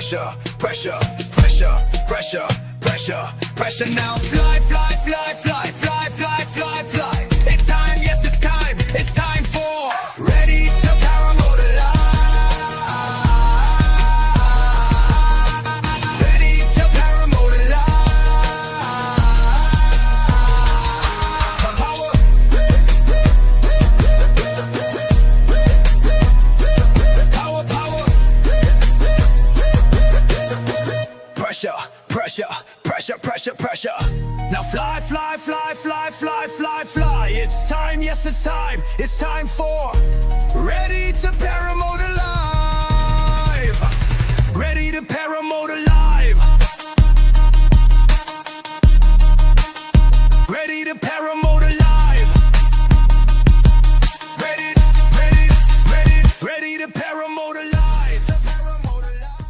pressure, pressure, pressure, pressure, pressure, pressure. Now fly, fly, fly, fly, fly, fly, fly, fly. It's time, yes, it's time for ready to paramotor live. Ready to paramotor live. Power. Power, power. Pressure, pressure, pressure, pressure, pressure. Now fly, fly, fly, fly, fly, fly, fly. It's time, yes, it's time for ready to paramotor live. Ready to paramotor live. Ready to paramotor live. Ready, ready, ready, ready to paramotor live. Paramotor live.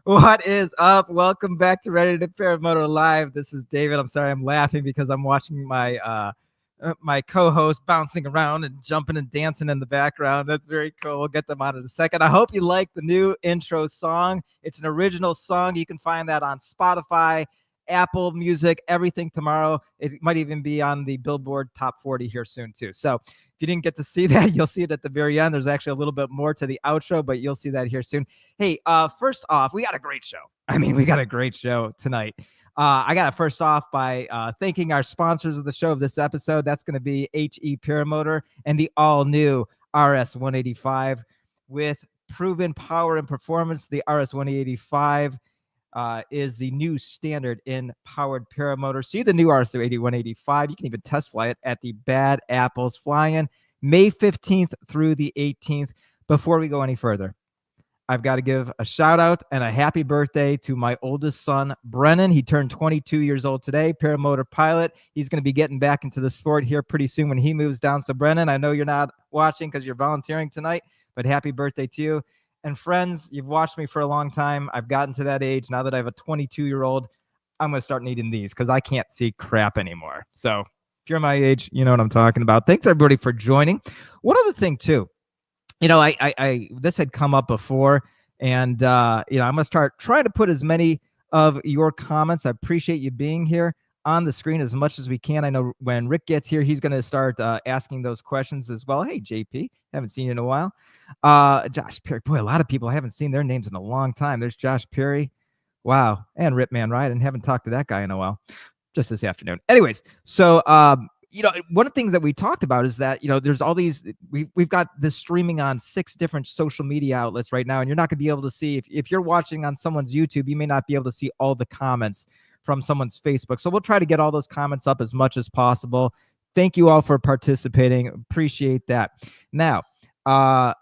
What is up? Welcome back to Ready to Paramotor Live. This is David. I'm sorry I'm laughing because I'm watching my my co-host bouncing around and jumping and dancing in the background. That's very cool. We'll get them on in a second. I hope you like the new intro song. It's an original song. You can find that on Spotify, Apple Music, everything tomorrow. It might even be on the Billboard Top 40 here soon too. So if you didn't get to see that, you'll see it at the very end. There's actually a little bit more to the outro, but you'll see that here soon. Hey, first off, we got a great show. We got a great show tonight. I got to first off by thanking our sponsors of the show of this episode. That's going to be HE Paramotor and the all-new RS-185 with proven power and performance. The RS-185 is the new standard in powered paramotor. See the new RS-185. You can even test fly it at the Bad Apples Fly-In May 15th through the 18th. Before we go any further, I've got to give a shout out and a happy birthday to my oldest son, Brennan. He turned 22 years old today, paramotor pilot. He's going to be getting back into the sport here pretty soon when he moves down. So Brennan, I know you're not watching because you're volunteering tonight, but happy birthday to you. And friends, you've watched me for a long time. I've gotten to that age. Now that I have a 22-year-old, I'm going to start needing these because I can't see crap anymore. So if you're my age, you know what I'm talking about. Thanks, everybody, for joining. One other thing, too. I this had come up before, and, I'm going to start trying to put as many of your comments. I appreciate you being here on the screen as much as we can. I know when Rick gets here, he's going to start asking those questions as well. Hey, JP, haven't seen you in a while. Josh Perry, boy, a lot of people I haven't seen their names in a long time. There's Josh Perry. Wow. And Ripman Ryan. Haven't talked to that guy in a while, just this afternoon. Anyways, so, one of the things that we talked about is that, there's all these, we've got this streaming on 6 different social media outlets right now, and you're not going to be able to see, if you're watching on someone's YouTube, you may not be able to see all the comments from someone's Facebook. So we'll try to get all those comments up as much as possible. Thank you all for participating. Appreciate that. Now, I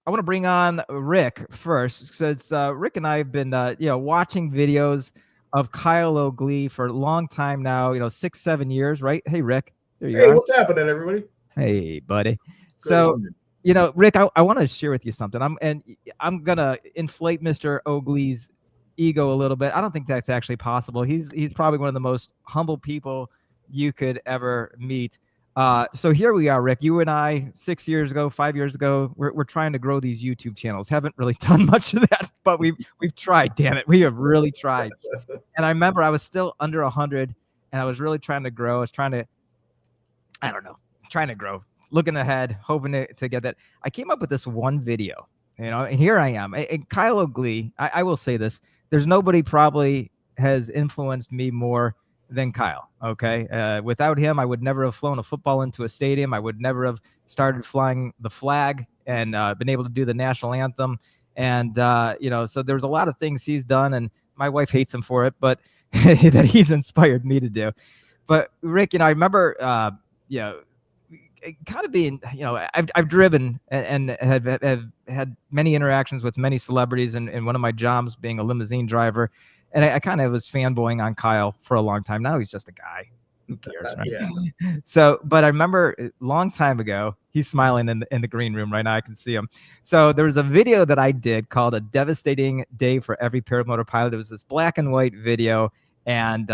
want to bring on Rick first, since Rick and I have been, watching videos of Kyle O'Glee for a long time now, 6-7 years, right? Hey, Rick. There you are. What's happening, everybody? Hey, buddy. So, Rick, I want to share with you something. I'm gonna inflate Mr. O'Glee's ego a little bit. I don't think that's actually possible. He's probably one of the most humble people you could ever meet. So here we are, Rick. You and I, 6 years ago, 5 years ago, we're trying to grow these YouTube channels. Haven't really done much of that, but we've tried. Damn it, we have really tried. And I remember I was still under 100, and I was really trying to grow. I was trying to grow, looking ahead, hoping to get that. I came up with this one video, and here I am. And Kyle O'Glee, I will say this, there's nobody probably has influenced me more than Kyle, okay? Without him, I would never have flown a football into a stadium. I would never have started flying the flag and been able to do the national anthem. And, so there's a lot of things he's done, and my wife hates him for it, but that he's inspired me to do. But Rick, I remember, kind of being, I've driven and have had many interactions with many celebrities, and one of my jobs being a limousine driver. And I kind of was fanboying on Kyle for a long time. Now he's just a guy. Who cares, right? Yeah. So, but I remember a long time ago, he's smiling in the green room right now. I can see him. So there was a video that I did called "A Devastating Day for Every Paramotor Pilot." It was this black and white video, and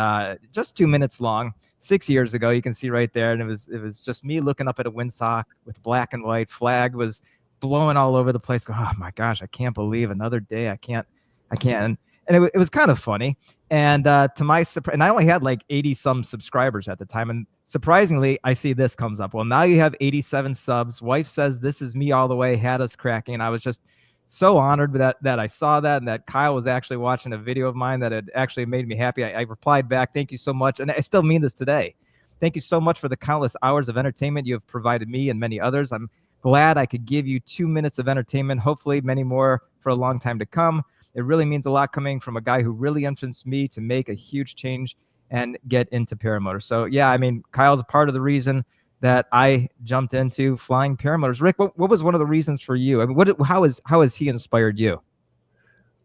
just 2 minutes long. 6 years ago, you can see right there, and it was just me looking up at a windsock with black and white. Flag was blowing all over the place. Going, oh my gosh, I can't believe another day. I can't I can't. And it was kind of funny. And to my surprise, and I only had like 80 some subscribers at the time. And surprisingly, I see this comes up. Well, now you have 87 subs. Wife says this is me all the way, had us cracking. And I was just so honored that I saw that, and that Kyle was actually watching a video of mine that had actually made me happy. I replied back, thank you so much. And I still mean this today. Thank you so much for the countless hours of entertainment you have provided me and many others. I'm glad I could give you 2 minutes of entertainment, hopefully many more for a long time to come. It really means a lot coming from a guy who really influenced me to make a huge change and get into paramotor. So yeah, I mean, Kyle's a part of the reason that I jumped into flying paramotors. Rick, what was one of the reasons for you? I mean, how has he inspired you?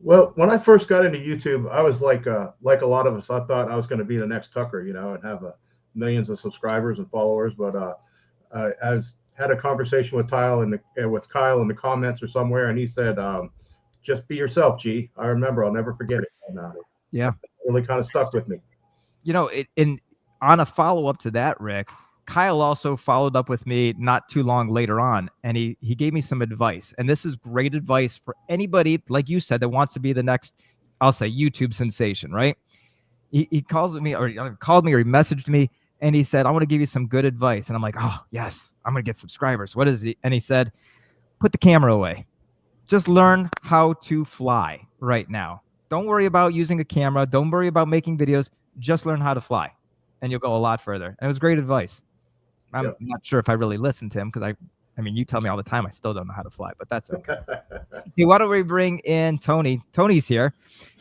Well, when I first got into YouTube, I was like a lot of us. I thought I was going to be the next Tucker, and have millions of subscribers and followers. But I had a conversation with Kyle in the comments or somewhere, and he said, "Just be yourself, G." I remember. I'll never forget it. And, yeah, it really kind of stuck with me. On a follow up to that, Rick, Kyle also followed up with me not too long later on, and he gave me some advice. And this is great advice for anybody, like you said, that wants to be the next, I'll say, YouTube sensation, right? He called me or he messaged me, and he said, I want to give you some good advice. And I'm like, oh, yes, I'm going to get subscribers. What is he? And he said, put the camera away. Just learn how to fly right now. Don't worry about using a camera. Don't worry about making videos. Just learn how to fly, and you'll go a lot further. And it was great advice. I'm not sure if I really listened to him, because I mean, you tell me all the time I still don't know how to fly, but that's okay. Hey, why don't we bring in Tony? Tony's here.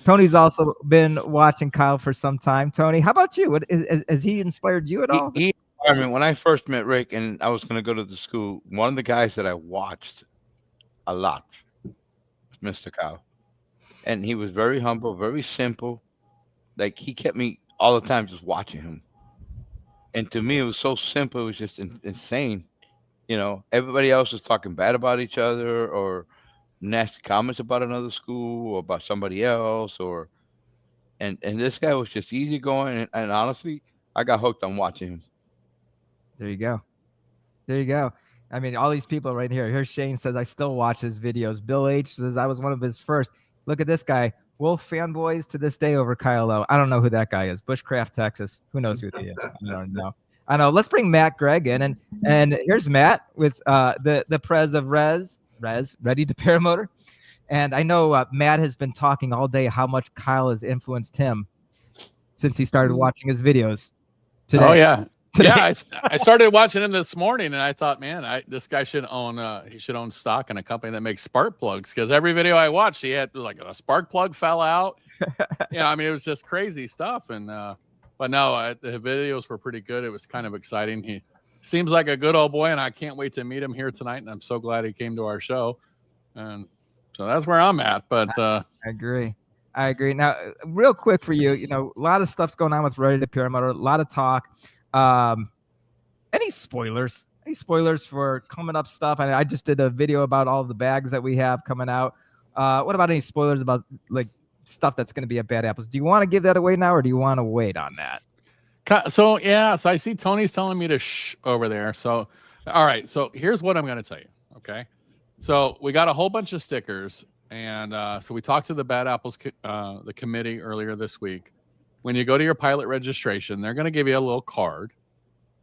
Tony's also been watching Kyle for some time. Tony, how about you? Has he inspired you at all? I mean, when I first met Rick and I was going to go to the school, one of the guys that I watched a lot was Mr. Kyle. And he was very humble, very simple. Like, he kept me all the time just watching him. And to me, it was so simple. It was just insane. Everybody else was talking bad about each other or nasty comments about another school or about somebody else. And this guy was just easygoing. And honestly, I got hooked on watching him. There you go. There you go. I mean, all these people right here. Here's Shane says, I still watch his videos. Bill H says, I was one of his first. Look at this guy. Wolf fanboys to this day over Kyle O. I don't know who that guy is. Bushcraft, Texas. Who knows who he is? I don't know. I know. Let's bring Matt Gregg in. And here's Matt with the prez of Rez, Ready to Paramotor. And I know Matt has been talking all day how much Kyle has influenced him since he started watching his videos today. Oh, yeah. Yeah, I started watching him this morning, and I thought, man, this guy should own stock in a company that makes spark plugs, because every video I watched, he had like a spark plug fell out. I mean, it was just crazy stuff. And but no, the videos were pretty good. It was kind of exciting. He seems like a good old boy, and I can't wait to meet him here tonight. And I'm so glad he came to our show. And so that's where I'm at. But I agree. Now, real quick for you, a lot of stuff's going on with Ready to Paramotor, a lot of talk. Any spoilers? Any spoilers for coming up stuff? I just did a video about all the bags that we have coming out. What about any spoilers about like stuff that's going to be at Bad Apples? Do you want to give that away now, or do you want to wait on that? So I see Tony's telling me to shh over there. So, all right. So here's what I'm going to tell you. Okay. So we got a whole bunch of stickers, and so we talked to the Bad Apples the committee earlier this week. When you go to your pilot registration, they're going to give you a little card.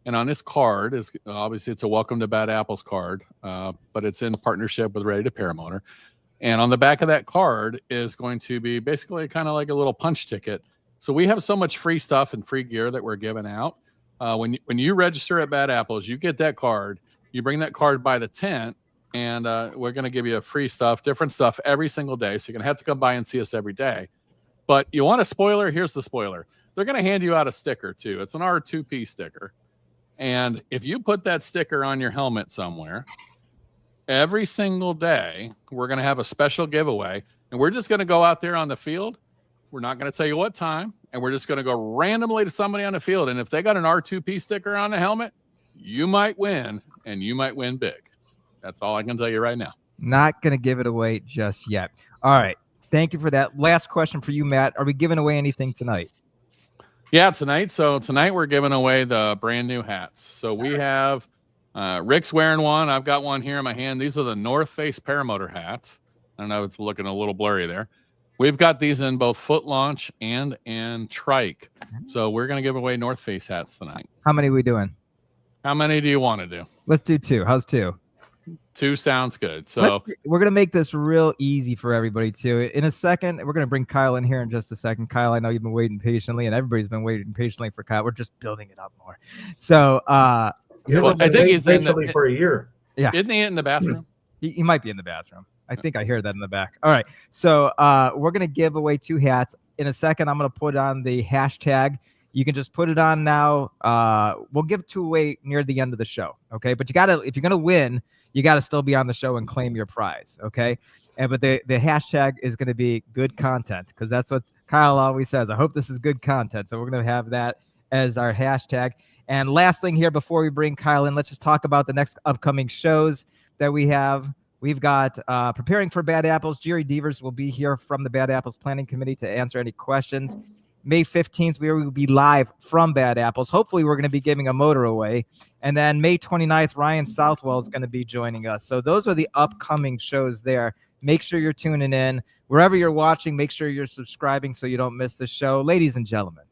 And on this card is obviously it's a Welcome to Bad Apples card, but it's in partnership with Ready to Paramotor. And on the back of that card is going to be basically kind of like a little punch ticket. So we have so much free stuff and free gear that we're giving out. When you register at Bad Apples, you get that card. You bring that card by the tent, and we're going to give you free stuff, different stuff every single day. So you're going to have to come by and see us every day. But you want a spoiler? Here's the spoiler. They're going to hand you out a sticker, too. It's an R2P sticker. And if you put that sticker on your helmet somewhere, every single day, we're going to have a special giveaway. And we're just going to go out there on the field. We're not going to tell you what time. And we're just going to go randomly to somebody on the field. And if they got an R2P sticker on the helmet, you might win, and you might win big. That's all I can tell you right now. Not going to give it away just yet. All right. Thank you for that. Last question for you, Matt. Are we giving away anything tonight? Yeah, tonight. So tonight we're giving away the brand new hats. So we have Rick's wearing one. I've got one here in my hand. These are the North Face Paramotor hats. I don't know, it's looking a little blurry there. We've got these in both foot launch and in trike. So we're going to give away North Face hats tonight. How many are we doing? How many do you want to do? Let's do 2. How's 2? 2 sounds good. So we're going to make this real easy for everybody too. In a second, we're going to bring Kyle in here in just a second. Kyle, I know you've been waiting patiently, and everybody's been waiting patiently for Kyle. We're just building it up more. So well, I think he's patiently for a year. Yeah. Isn't he in the bathroom? He might be in the bathroom. I think I hear that in the back. All right. So we're going to give away 2 hats. In a second, I'm going to put on the hashtag. You can just put it on now. We'll give 2 away near the end of the show. Okay. But if you're going to win, you got to still be on the show and claim your prize. Okay. But the hashtag is going to be good content, because that's what Kyle always says. I hope this is good content. So we're going to have that as our hashtag. And last thing here before we bring Kyle in, let's just talk about the next upcoming shows that we have. We've got Preparing for Bad Apples. Jerry Devers will be here from the Bad Apples Planning Committee to answer any questions. May 15th, we will be live from Bad Apples. Hopefully, we're going to be giving a motor away. And then May 29th, Ryan Southwell is going to be joining us. So those are the upcoming shows there. Make sure you're tuning in. Wherever you're watching, make sure you're subscribing so you don't miss the show. Ladies and gentlemen,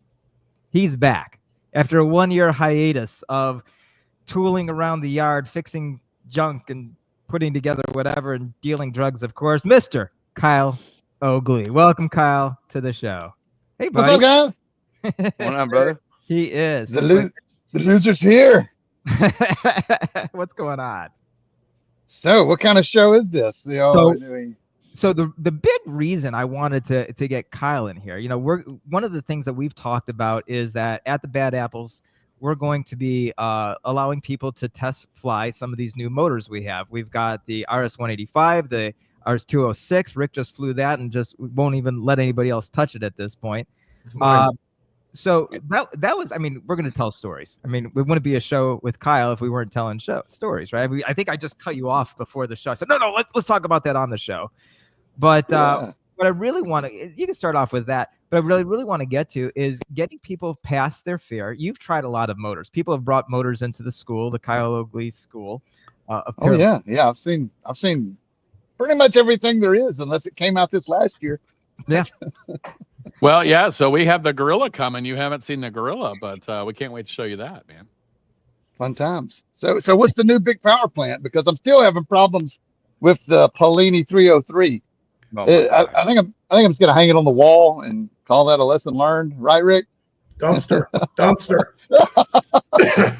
he's back. After a 1-year hiatus of tooling around the yard, fixing junk and putting together whatever and dealing drugs, of course, Mr. Kyle Oakley. Welcome, Kyle, to the show. Hey, buddy. What's up, guys? What's on, brother? He is. The loser's here. What's going on? So, what kind of show is this? So the big reason I wanted to get Kyle in here, we're one of the things that we've talked about is that at the Bad Apples, we're going to be allowing people to test fly some of these new motors we have. We've got the RS-185, the RS-206. Rick just flew that and just won't even let anybody else touch it at this point. So that was, we're going to tell stories. We wouldn't be a show with Kyle if we weren't telling stories, right? I think I just cut you off before the show. I said, no, let's talk about that on the show. But what I really want to, you can start off with that, but I really want to get to is getting people past their fear. You've tried a lot of motors. People have brought motors into the school, the Kyle Oakley School. Yeah. I've seen pretty much everything there is, unless it came out this last year. Yeah. Well, yeah. So we have the Gorilla coming. You haven't seen the Gorilla, but we can't wait to show you that, man. Fun times. So what's the new big power plant? Because I'm still having problems with the Polini 303. I think I'm just gonna hang it on the wall and call that a lesson learned, right, Rick? Dumpster.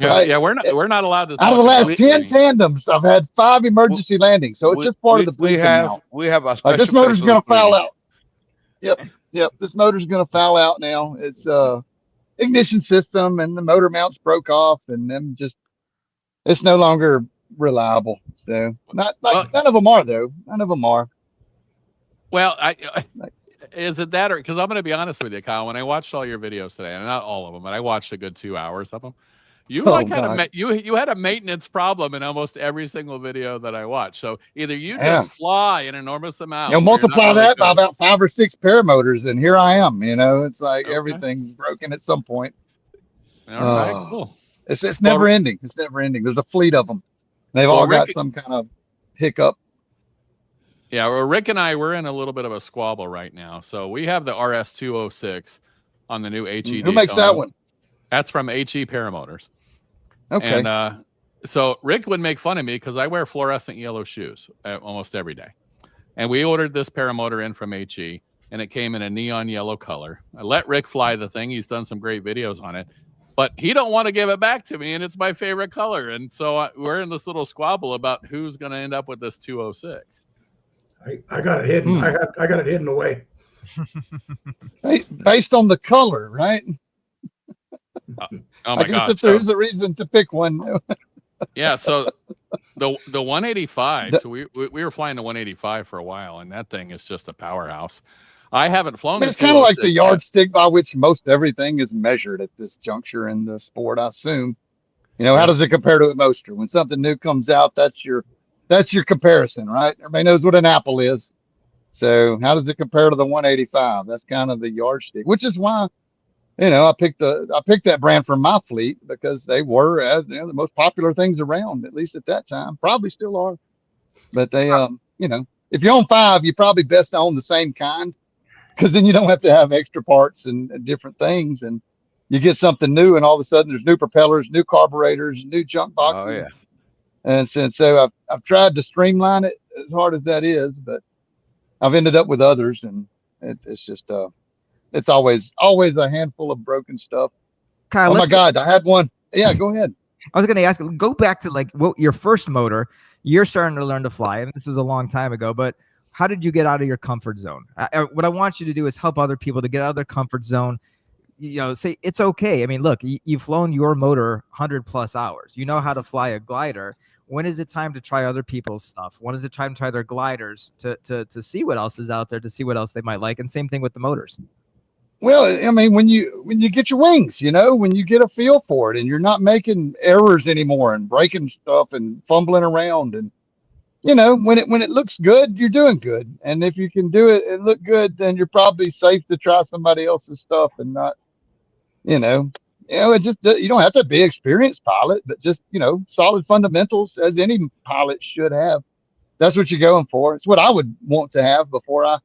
Yeah, we're not allowed to. Out of the last 10 tandems, I've had 5 emergency landings, so it's just part of the briefing now. We have a special this motor's gonna foul out. Yep. This motor's gonna foul out now. It's ignition system and the motor mounts broke off, and then it's no longer reliable. So none of them are though. None of them are. Well, is it that, or because I'm going to be honest with you, Kyle? When I watched all your videos today, and not all of them, but I watched a good 2 hours of them. You had a maintenance problem in almost every single video that I watched. So either you just fly an enormous amount, multiply that by about 5 or 6 paramotors, and here I am. It's like everything's broken at some point. All right, cool. It's never ending. It's never ending. There's a fleet of them. They've all got some kind of hiccup. Yeah, well, Rick and I, we're in a little bit of a squabble right now. So we have the RS-206 on the new HE. Who makes that one? That's from HE Paramotors. Okay. And so Rick would make fun of me because I wear fluorescent yellow shoes almost every day. And we ordered this paramotor in from HE, and it came in a neon yellow color. I let Rick fly the thing. He's done some great videos on it. But he don't want to give it back to me, and it's my favorite color. And so we're in this little squabble about who's going to end up with this 206. I got it hidden. I got it hidden away. Based on the color, right? Oh I my guess gosh! if there is a reason to pick one. Yeah. So the 185. So we were flying the 185 for a while, and that thing is just a powerhouse. I haven't flown. It's kind of like the yardstick by which most everything is measured at this juncture in the sport, I assume. How does it compare to a Moster? When something new comes out, that's your comparison, right? Everybody knows what an Apple is. So how does it compare to the 185? That's kind of the yardstick, which is why, I picked that brand for my fleet because they were the most popular things around, at least at that time. Probably still are. But they, if you own 5, you probably best own the same kind. because then you don't have to have extra parts and different things, and you get something new, and all of a sudden there's new propellers, new carburetors, new junk Oh yeah. boxes. And so I've tried to streamline it as hard as that is, but I've ended up with others, and it's just it's always a handful of broken stuff. Kyle, Oh my God, I had one. Yeah, go ahead. I was going to ask, go back to like your first motor. You're starting to learn to fly, and this was a long time ago. But how did you get out of your comfort zone? What I want you to do is help other people to get out of their comfort zone. Say it's okay. I mean, look, you've flown your motor 100+ hours. You know how to fly a glider. When is it time to try other people's stuff? When is it time to try their gliders to see what else is out there, to see what else they might like? And same thing with the motors. Well, I mean, when you get your wings, when you get a feel for it, and you're not making errors anymore and breaking stuff and fumbling around, and when it looks good, you're doing good. And if you can do it and look good, then you're probably safe to try somebody else's stuff and not, it just, you don't have to be an experienced pilot, but just, solid fundamentals as any pilot should have. That's what you're going for. It's what I would want to have before I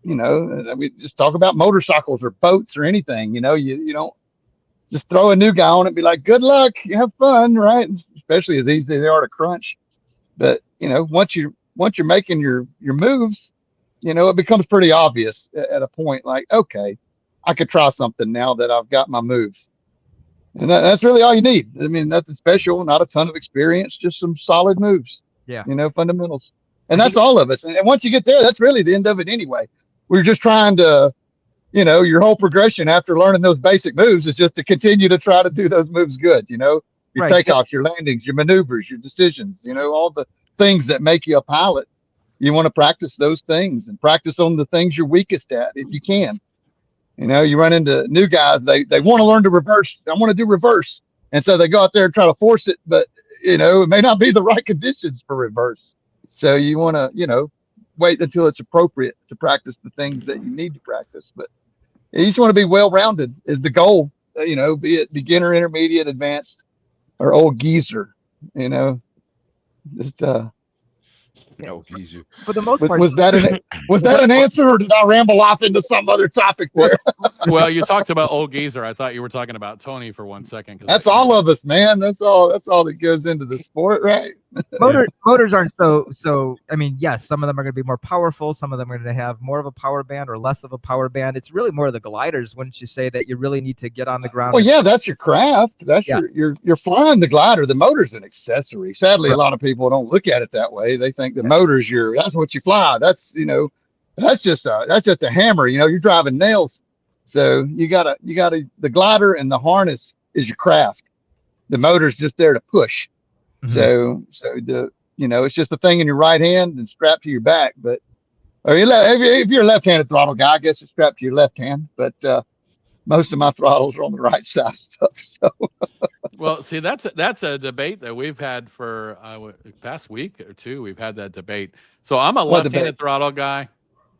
we just talk about motorcycles or boats or anything, you don't just throw a new guy on it and be like, good luck, you have fun, right? Especially as easy as they are to crunch. But, once you're making your moves, it becomes pretty obvious at a point like, okay, I could try something now that I've got my moves. And that's really all you need. I mean, nothing special, not a ton of experience, just some solid moves. Yeah. Fundamentals. And that's all of us. And once you get there, that's really the end of it anyway. We're just trying to, your whole progression after learning those basic moves is just to continue to try to do those moves good, your Right. takeoffs, your landings, your maneuvers, your decisions, all the things that make you a pilot. You want to practice those things and practice on the things you're weakest at if you can. You run into new guys, they want to learn to reverse. I want to do reverse. And so they go out there and try to force it, but it may not be the right conditions for reverse. So you want to, wait until it's appropriate to practice the things that you need to practice. But you just want to be well-rounded is the goal, be it beginner, intermediate, advanced, or old geezer, just, No, easy. For the most part, was that an answer, or did I ramble off into some other topic there? Well, you talked about old geezer. I thought you were talking about Tony for 1 second. That's all of us, man. That's all that goes into the sport, right? motors aren't so. I mean, yes, some of them are going to be more powerful. Some of them are going to have more of a power band or less of a power band. It's really more of the gliders, wouldn't you say, that you really need to get on the ground? Well, yeah, that's your craft. That's you're flying the glider. The motor's an accessory. Sadly, Right. A lot of people don't look at it that way. They think the motor's that's what you fly. That's that's just a hammer. You're driving nails. So you gotta the glider and the harness is your craft. The motor's just there to push. Mhm. So the it's just a thing in your right hand and strapped to your back. But if you're a left-handed throttle guy, I guess it's strapped to your left hand. But most of my throttles are on the right side stuff. So Well, see, that's a debate that we've had for past week or two. We've had that debate. So I'm a What left-handed debate? throttle guy.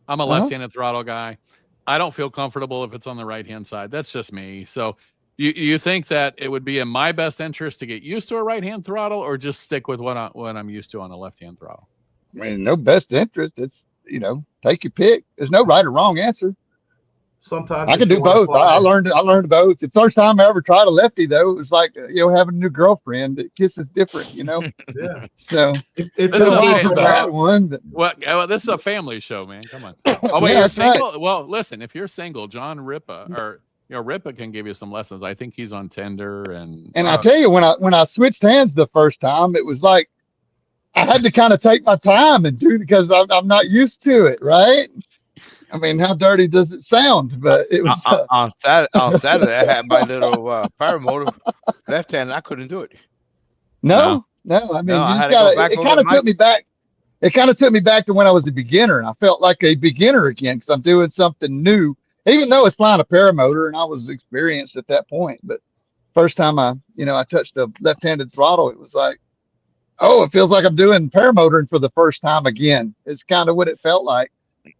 I'm a Uh-huh. left-handed throttle guy. I don't feel comfortable if it's on the right-hand side. That's just me. So you think that it would be in my best interest to get used to a right-hand throttle, or just stick with what I'm used to on a left-hand throttle? I mean, no best interest. It's take your pick. There's no right or wrong answer. Sometimes I if can you do wanna both. fly- I learned both. The first time I ever tried a lefty, though, it was like having a new girlfriend. The kiss is different, Yeah. So It This been is a a while big- since I had one. But Well, this is a family show, man. Come on. Oh, wait, Yeah, you're that's right. single? Well, listen, if you're single, John Ripa, or Ripa can give you some lessons. I think he's on Tinder, and I tell you, when I switched hands the first time, it was like I had to kind of take my time and do because I'm not used to it, right? I mean, how dirty does it sound? But it was. On Saturday, I had my little paramotor left hand. I couldn't do it. No. I mean, No, I you had just to go gotta. back It over kind of my- took me back. It kind of took me back to when I was a beginner, and I felt like a beginner again because I'm doing something new. Even though it's flying a paramotor, and I was experienced at that point, but first time I touched a left-handed throttle, it was like, oh, it feels like I'm doing paramotoring for the first time again. It's kind of what it felt like.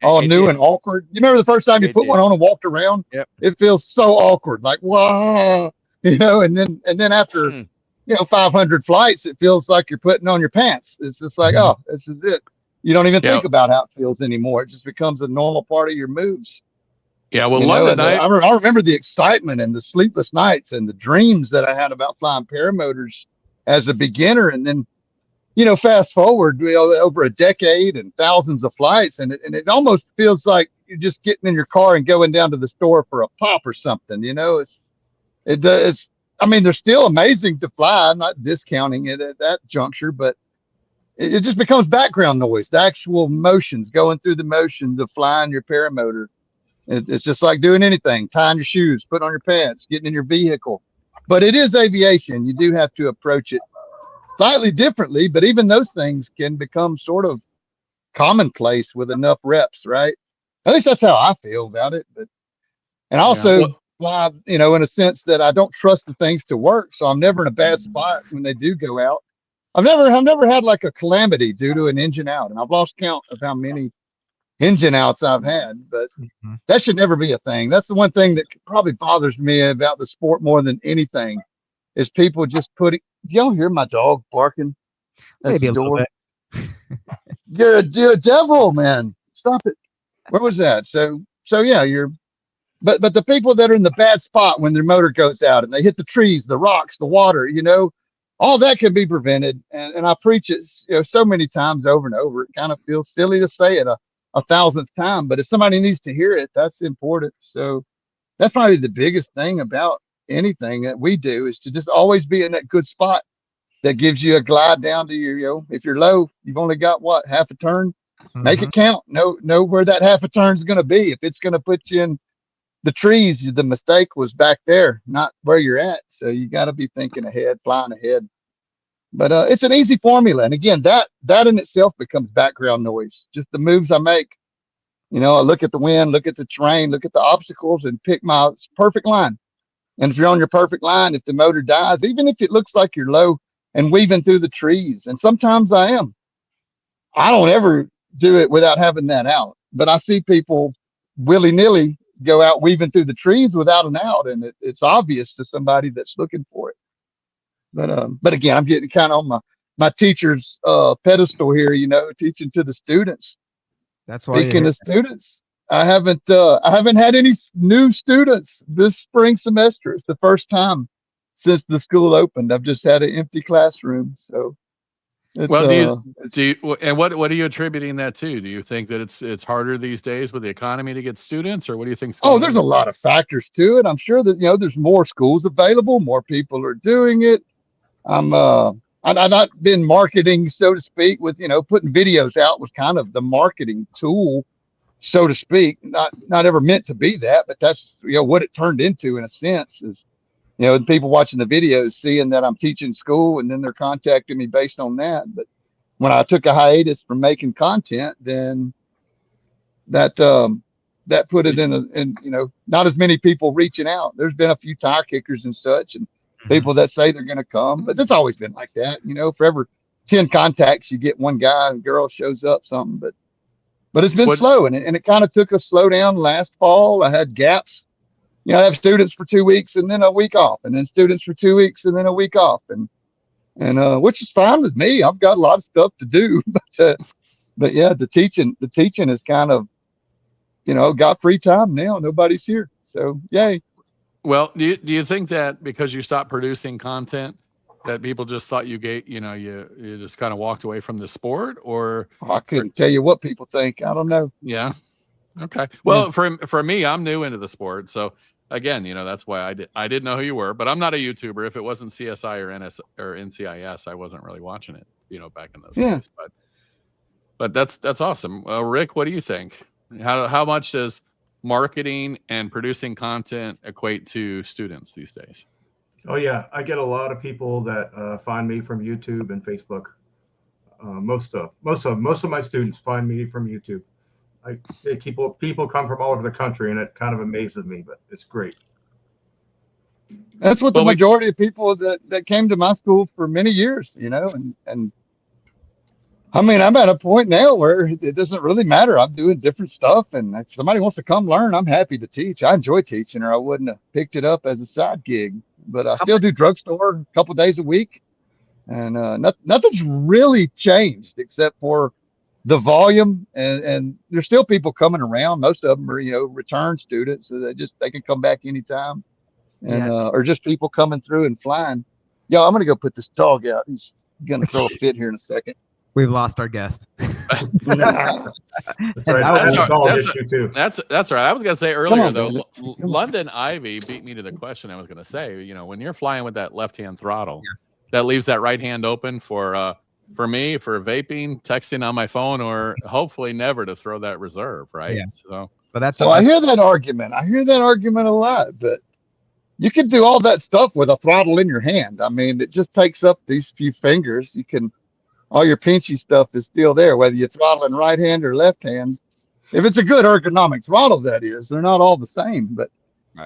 All It new did. and awkward. You remember the first time you It put did. one on and walked around? Yep. It feels so awkward, like wow, and then after Mm. 500 flights, it feels like you're putting on your pants. It's just like, oh, this is it. You don't even Yeah. think about how it feels anymore. It just becomes a normal part of your moves. Yeah. Well, You know, London, and I remember the excitement and the sleepless nights and the dreams that I had about flying paramotors as a beginner. And then, fast forward, over a decade and thousands of flights. And it almost feels like you're just getting in your car and going down to the store for a pop or something. It's, I mean, they're still amazing to fly. I'm not discounting it at that juncture, but it just becomes background noise. The actual motions, going through the motions of flying your paramotor. It's just like doing anything, tying your shoes, putting on your pants, getting in your vehicle. But it is aviation. You do have to approach it slightly differently, but even those things can become sort of commonplace with enough reps, right? At least that's how I feel about it. But and yeah. also Well, fly, in a sense that I don't trust the things to work, so I'm never in a bad spot when they do go out. I've never had like a calamity due to an engine out, and I've lost count of how many engine outs I've had, but Mhm. that should never be a thing. That's the one thing that probably bothers me about the sport more than anything is people just putting. Do y'all hear my dog barking at Maybe the a little door? bit. You're a devil, man. Stop it. Where was that? So yeah, but the people that are in the bad spot when their motor goes out and they hit the trees, the rocks, the water, all that can be prevented. And I preach it, so many times over and over. It kind of feels silly to say it a thousandth time, but if somebody needs to hear it, that's important. So that's probably the biggest thing about anything that we do is to just always be in that good spot that gives you a glide down to your, if you're low, you've only got what, half a turn, make Mhm. it count. Know where that half a turn is going to be. If it's going to put you in the trees, the mistake was back there, not where you're at. So you got to be thinking ahead, flying ahead. But it's an easy formula. And again, that in itself becomes background noise. Just the moves I make. I look at the wind, look at the terrain, look at the obstacles, and pick my perfect line. And if you're on your perfect line, if the motor dies, even if it looks like you're low and weaving through the trees, and sometimes I don't ever do it without having that out. But I see people willy nilly go out weaving through the trees without an out, and it's obvious to somebody that's looking for it. But again, I'm getting kind of on my teacher's pedestal here, teaching to the students. That's why you're Speaking here. of students, I haven't had any new students this spring semester. It's the first time since the school opened. I've just had an empty classroom. So well, it's and what are you attributing that to? Do you think that it's harder these days with the economy to get students, or what do you think's oh, going there's on? a lot of factors to it. I'm sure that there's more schools available, more people are doing it. I'm I've not been marketing, so to speak, with putting videos out was kind of the marketing tool, so to speak. Not ever meant to be that, but that's what it turned into in a sense is the people watching the videos seeing that I'm teaching school and then they're contacting me based on that. But when I took a hiatus from making content, then that that put it in not as many people reaching out. There's been a few tire kickers and such and Mhm. people that say they're going to come, but it's always been like that. For every 10 contacts you get one guy and girl shows up something, but it's been What slow and it kind of took a slowdown last fall. I had gaps. I have students for 2 weeks and then a week off, and then students for 2 weeks and then a week off, and which is fine with me. I've got a lot of stuff to do, but yeah, the teaching is kind of got free time now. Nobody's here, so yay. Well, do you think that because you stopped producing content, that people just thought you gave, you just kind of walked away from the sport, I or couldn't tell you what people think. I don't know. yeah, okay. Yeah, Well, for me, I'm new into the sport, so again, that's why I didn't know who you were, but I'm not a YouTuber. If it wasn't CSI or NS or NCIS, I wasn't really watching it, back in those yeah. days. But that's awesome. Rick, what do you think? How much does marketing and producing content equate to students these days? Oh yeah, I get a lot of people that find me from YouTube and Facebook. Most of my students find me from YouTube. People come from all over the country, and it kind of amazes me, but it's great. That's what the Well, we majority of people that came to my school for many years, and I mean, I'm at a point now where it doesn't really matter. I'm doing different stuff, and if somebody wants to come learn, I'm happy to teach. I enjoy teaching, or I wouldn't have picked it up as a side gig. But I How still much? do drugstore a couple days a week, and nothing's really changed except for the volume, and there's still people coming around. Most of them are, return students, so they can come back anytime, and Yeah. or just people coming through and flying. Yo, I'm gonna go put this dog out. He's gonna throw a fit here in a second. We've lost our guest. That's And right. That's And our- the dog that's issue too. That's right. I was gonna say earlier on, though, David. Come on. London Ivy beat me to the question I was gonna say. When you're flying with that left-hand throttle, that leaves that right hand open for me, for vaping, texting on my phone, or hopefully never to throw that reserve, right? Yeah. So But So I hear that argument. I hear that argument a lot, but you can do all that stuff with a throttle in your hand. I mean, it just takes up these few fingers. All your pinchy stuff is still there, whether you're throttling right hand or left hand. If it's a good ergonomic throttle, that is, they're not all the same. But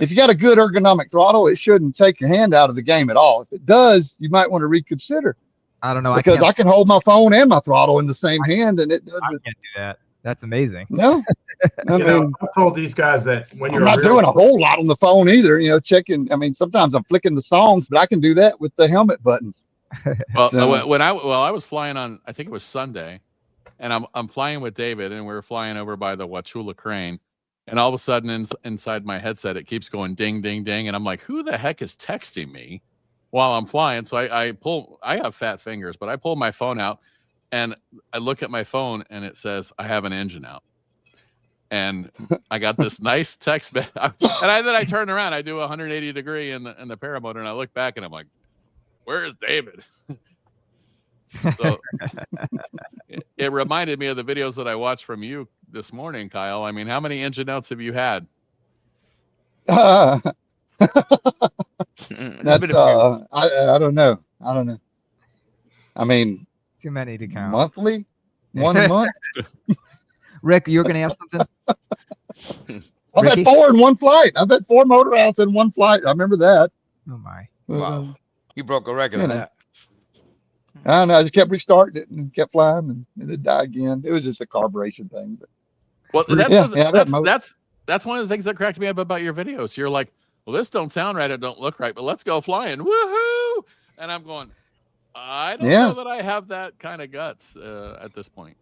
if you got a good ergonomic throttle, it shouldn't take your hand out of the game at all. If it does, you might want to reconsider. I don't know. Because I can hold my phone and my throttle in the same hand, and it I doesn't. can't do that. That's amazing. No, I mean, I've told these guys that when I'm you're not doing a whole lot on the phone either. Checking. I mean, sometimes I'm flicking the songs, but I can do that with the helmet button. Well, So- when I was flying on, I think it was Sunday, and I'm flying with David, and we were flying over by the Wachula crane, and all of a sudden inside my headset it keeps going ding ding ding, and I'm like, who the heck is texting me while I'm flying? So I have fat fingers, but I pull my phone out, and I look at my phone, and it says I have an engine out, and I got this nice text back, and then I turn around, I do a 180 degree in the paramotor, and I look back, and I'm like, where is David? So it reminded me of the videos that I watched from you this morning, Kyle. I mean, how many engine outs have you had? That's Little I don't know. I mean, Too many to count. monthly, one a month. Rick, you were going to have something? I've Ricky? had 4 in one flight. I've had 4 motor outs in one flight. I remember that. Oh, my. Wow. You broke a record You on know. that. I don't know. I just kept restarting it and kept flying, and it'd die again. It was just a carburation thing. But Well, Yeah, that that's one of the things that cracked me up about your videos. You're like, well, this don't sound right, it don't look right, but let's go flying, woohoo! And I'm going, I don't know that I have that kind of guts at this point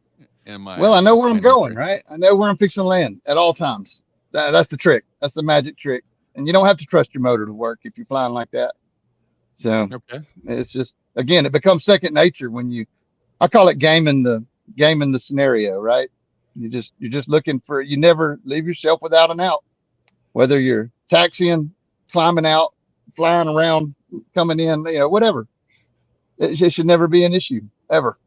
in my. Well, I know where I'm in my going, career. right? I know where I'm fixing to land at all times. That's the trick. That's the magic trick. And you don't have to trust your motor to work if you're flying like that. So Okay. it's just, again, it becomes second nature when I call it gaming the scenario, right? You're just looking for, you never leave yourself without an out, whether you're taxiing, climbing out, flying around, coming in, whatever. It should never be an issue ever.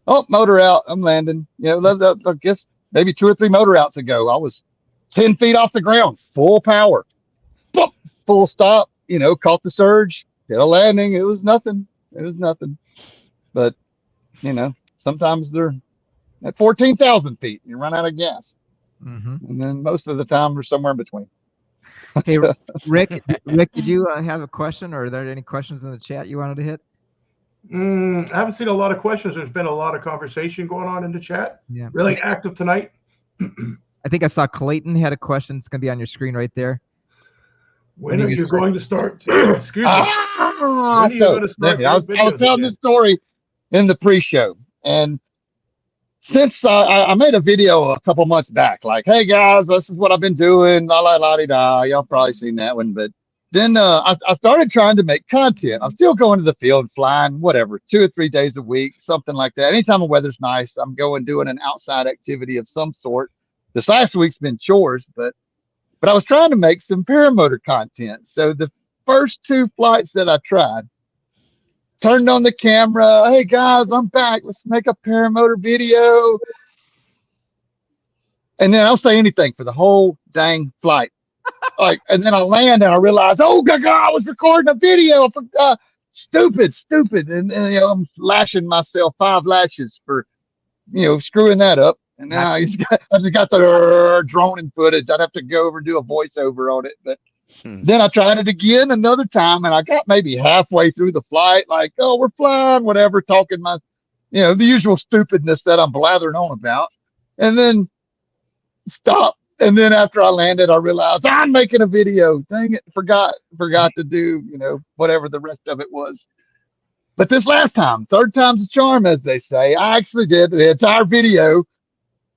Oh, motor out. I'm landing. I guess maybe 2 or 3 motor outs ago, I was 10 feet off the ground, full power, boop, full stop, caught the surge, hit a landing. It was nothing. But, sometimes they're at 14,000 feet. You run out of gas. Mm-hmm. And then most of the time we're somewhere in between. Hey, Rick, did you have a question, or are there any questions in the chat you wanted to hit? I haven't seen a lot of questions. There's been a lot of conversation going on in the chat. Yeah. Really active tonight. I think I saw Clayton had a question. It's going to be on your screen right there. When are you going to start? Excuse me. When are you going to start I was those videos telling again? this story in the pre-show, and since I made a video a couple months back, like, hey guys, this is what I've been doing, la la la di da. Y'all probably seen that one, but then I started trying to make content. I'm still going to the field, flying, whatever, 2 or 3 days a week, something like that. Anytime the weather's nice, I'm going doing an outside activity of some sort. This last week's been chores, but I was trying to make some paramotor content. So the first 2 flights that I tried, turned on the camera. Hey guys, I'm back. Let's make a paramotor video. And then I'll say anything for the whole dang flight. And then I land and I realize, oh God, I was recording a video. Stupid. And I'm lashing myself 5 lashes for, screwing that up. And now I just got the droning footage. I'd have to go over and do a voiceover on it. But then I tried it again another time, and I got maybe halfway through the flight, like, oh, we're flying, whatever, talking the usual stupidness that I'm blathering on about, and then stop. And then after I landed, I realized I'm making a video. Dang it, forgot to do, whatever the rest of it was. But this last time, third time's a charm, as they say, I actually did the entire video,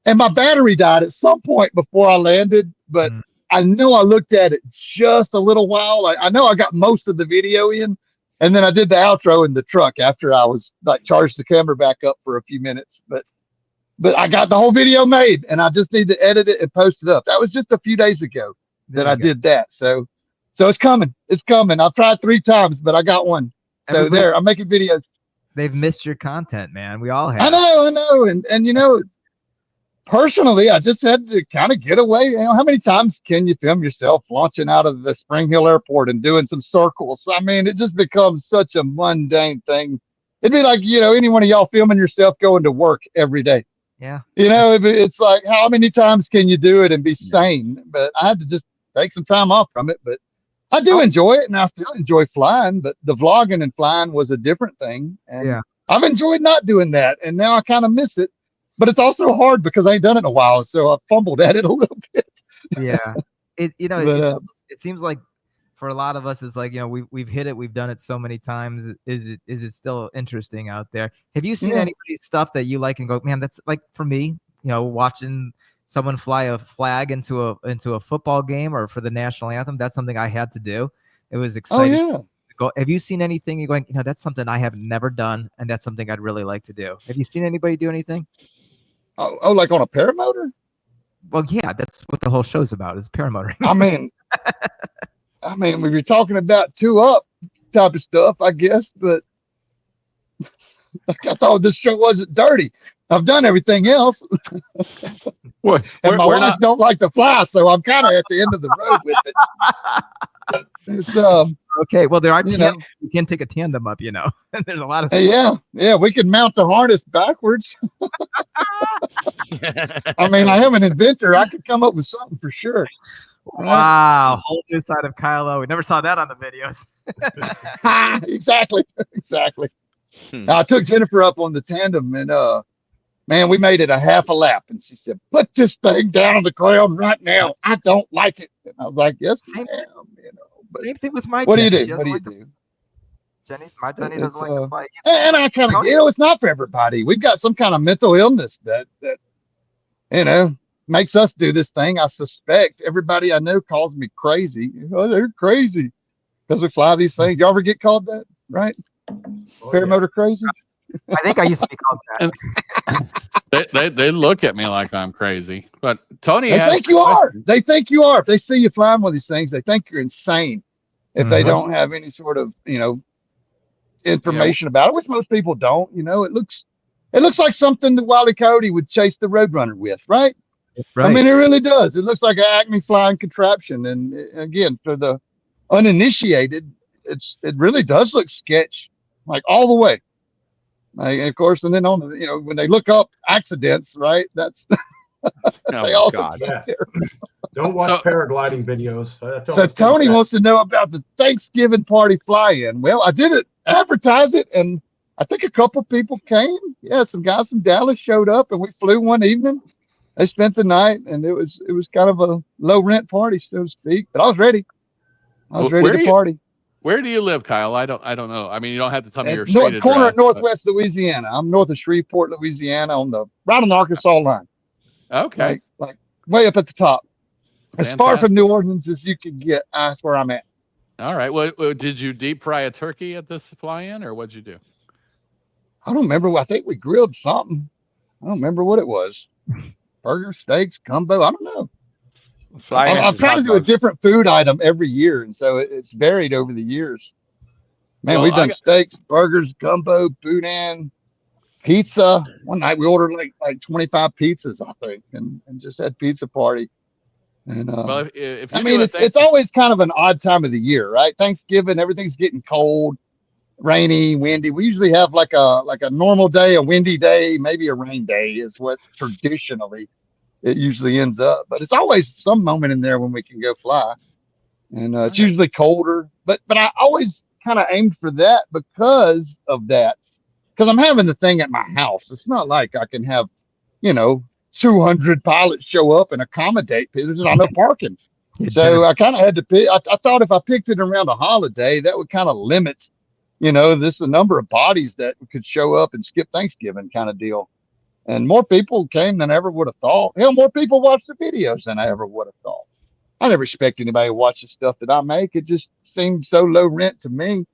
and my battery died at some point before I landed. But Mm. I know I looked at it just a little while. I know I got most of the video in, and then I did the outro in the truck after I was like charged the camera back up for a few minutes. But I got the whole video made, and I just need to edit it and post it up. That was just a few days ago There that you I go. did that. So it's coming. It's coming. I've tried 3 times, but I got one. So Everybody- there, I'm making videos. They've missed your content, man. We all have. I know. And you know, personally, I just had to kind of get away. You know, how many times can you film yourself launching out of the Spring Hill Airport and doing some circles? I mean, it just becomes such a mundane thing. It'd be like, you know, any one of y'all filming yourself going to work every day. Yeah. You know, it's like, how many times can you do it and be sane? But I had to just take some time off from it. But I do enjoy it, and I still enjoy flying. But the vlogging and flying was a different thing. And Yeah. I've enjoyed not doing that. And now I kind of miss it. But it's also hard because I ain't done it in a while. So I fumbled at it a little bit. Yeah. It But, it seems like for a lot of us, it's like, you know, we've hit it, we've done it so many times. Is it still interesting out there? Have you seen Yeah. anybody's stuff that you like and go, man, that's like, for me, you know, watching someone fly a flag into a football game or for the national anthem, that's something I had to do. It was oh, exciting. yeah. Go. Have you seen anything you're going, you know, that's something I have never done, and that's something I'd really like to do? Have you seen anybody do anything? Oh, like on a paramotor? Well, yeah, that's what the whole show's about, is paramotoring. I mean, when you're talking about 2-up type of stuff, I guess, but I thought this show wasn't dirty. I've done everything else, We're, and my we're wife not. don't like to fly, so I'm kind of at the end of the road with it. It's Okay, well, there are you know, you can take a tandem up, you know. There's a lot of yeah, we can mount the harness backwards. I mean, I am an inventor. I could come up with something for sure. Right? Wow, whole new side of Kyle O. We never saw that on the videos. Exactly. Hmm. I took Jennifer up on the tandem, and man, we made it a half a lap, and she said, "Put this thing down on the ground right now. I don't like it." And I was like, "Yes, Same ma'am." You know, but Same thing with my what do you Jenny. do? What do you do? My Jenny It's, doesn't like to fly either. And I kind of, Tony- you know, it's not for everybody. We've got some kind of mental illness that you know makes us do this thing. I suspect everybody I know calls me crazy. Oh, they're crazy because we fly these things. Y'all ever get called that? Right? Oh, yeah. Paramotor crazy. I think I used to be called that. They look at me like I'm crazy. But Tony They has think the you are. question. They think you are. If they see you flying with these things, they think you're insane. If they Mhm. don't have any sort of, you know, information about it, which most people don't, you know, it looks like something that Wile E. Coyote would chase the Roadrunner with, right? Right. I mean, it really does. It looks like an Acme flying contraption. And again, for the uninitiated, it really does look sketch, like all the way. Like, and of course, and then on the, you know, when they look up accidents, right? That's they all Oh look God. so Yeah. terrible. Don't watch So- paragliding videos. That's So always Tony been wants to know about the Thanksgiving party fly-in. Well, I did it, advertise it, and I think a couple people came. Yeah, some guys from Dallas showed up, and we flew one evening. They spent the night, and it was kind of a low rent party, so to speak. But I was ready. I was Where ready are to you- party. Where do you live, Kyle? I don't know. I mean, you don't have to tell me your At street north corner address, of Northwest Louisiana. I'm north of Shreveport, Louisiana, right on the Arkansas line. but- okay. Like way up at the top. As far Fantastic. from New Orleans as you can get. That's where I'm at. All right. Well, did you deep fry a turkey at this fly-in, or what'd you do? I don't remember. I think we grilled something. I don't remember what it was. Burger, steaks, gumbo. I don't know. Flying I'm is trying to hot do a dogs. different food item every year, and so it's varied over the years. Man, Well, we've I done got- steaks, burgers, gumbo, boudin, pizza. One night we ordered like 25 pizzas, I think, and just had pizza party. And Well, if you I mean, do it's always kind of an odd time of the year, right? Thanksgiving, everything's getting cold, rainy, windy. We usually have like a normal day, a windy day, maybe a rain day is what traditionally it usually ends up. But it's always some moment in there when we can go fly, and it's usually colder. But I always kind of aimed for that because of that, because I'm having the thing at my house. It's not like I can have, 200 pilots show up and accommodate people. There's not enough parking. Yeah, So I kind of had to pick. I thought if I picked it around a holiday, that would kind of limit This a number of bodies that could show up and skip Thanksgiving kind of deal. And more people came than I ever would have thought. Hell, more people watched the videos than I ever would have thought. I never expect anybody to watch the stuff that I make. It just seemed so low rent to me.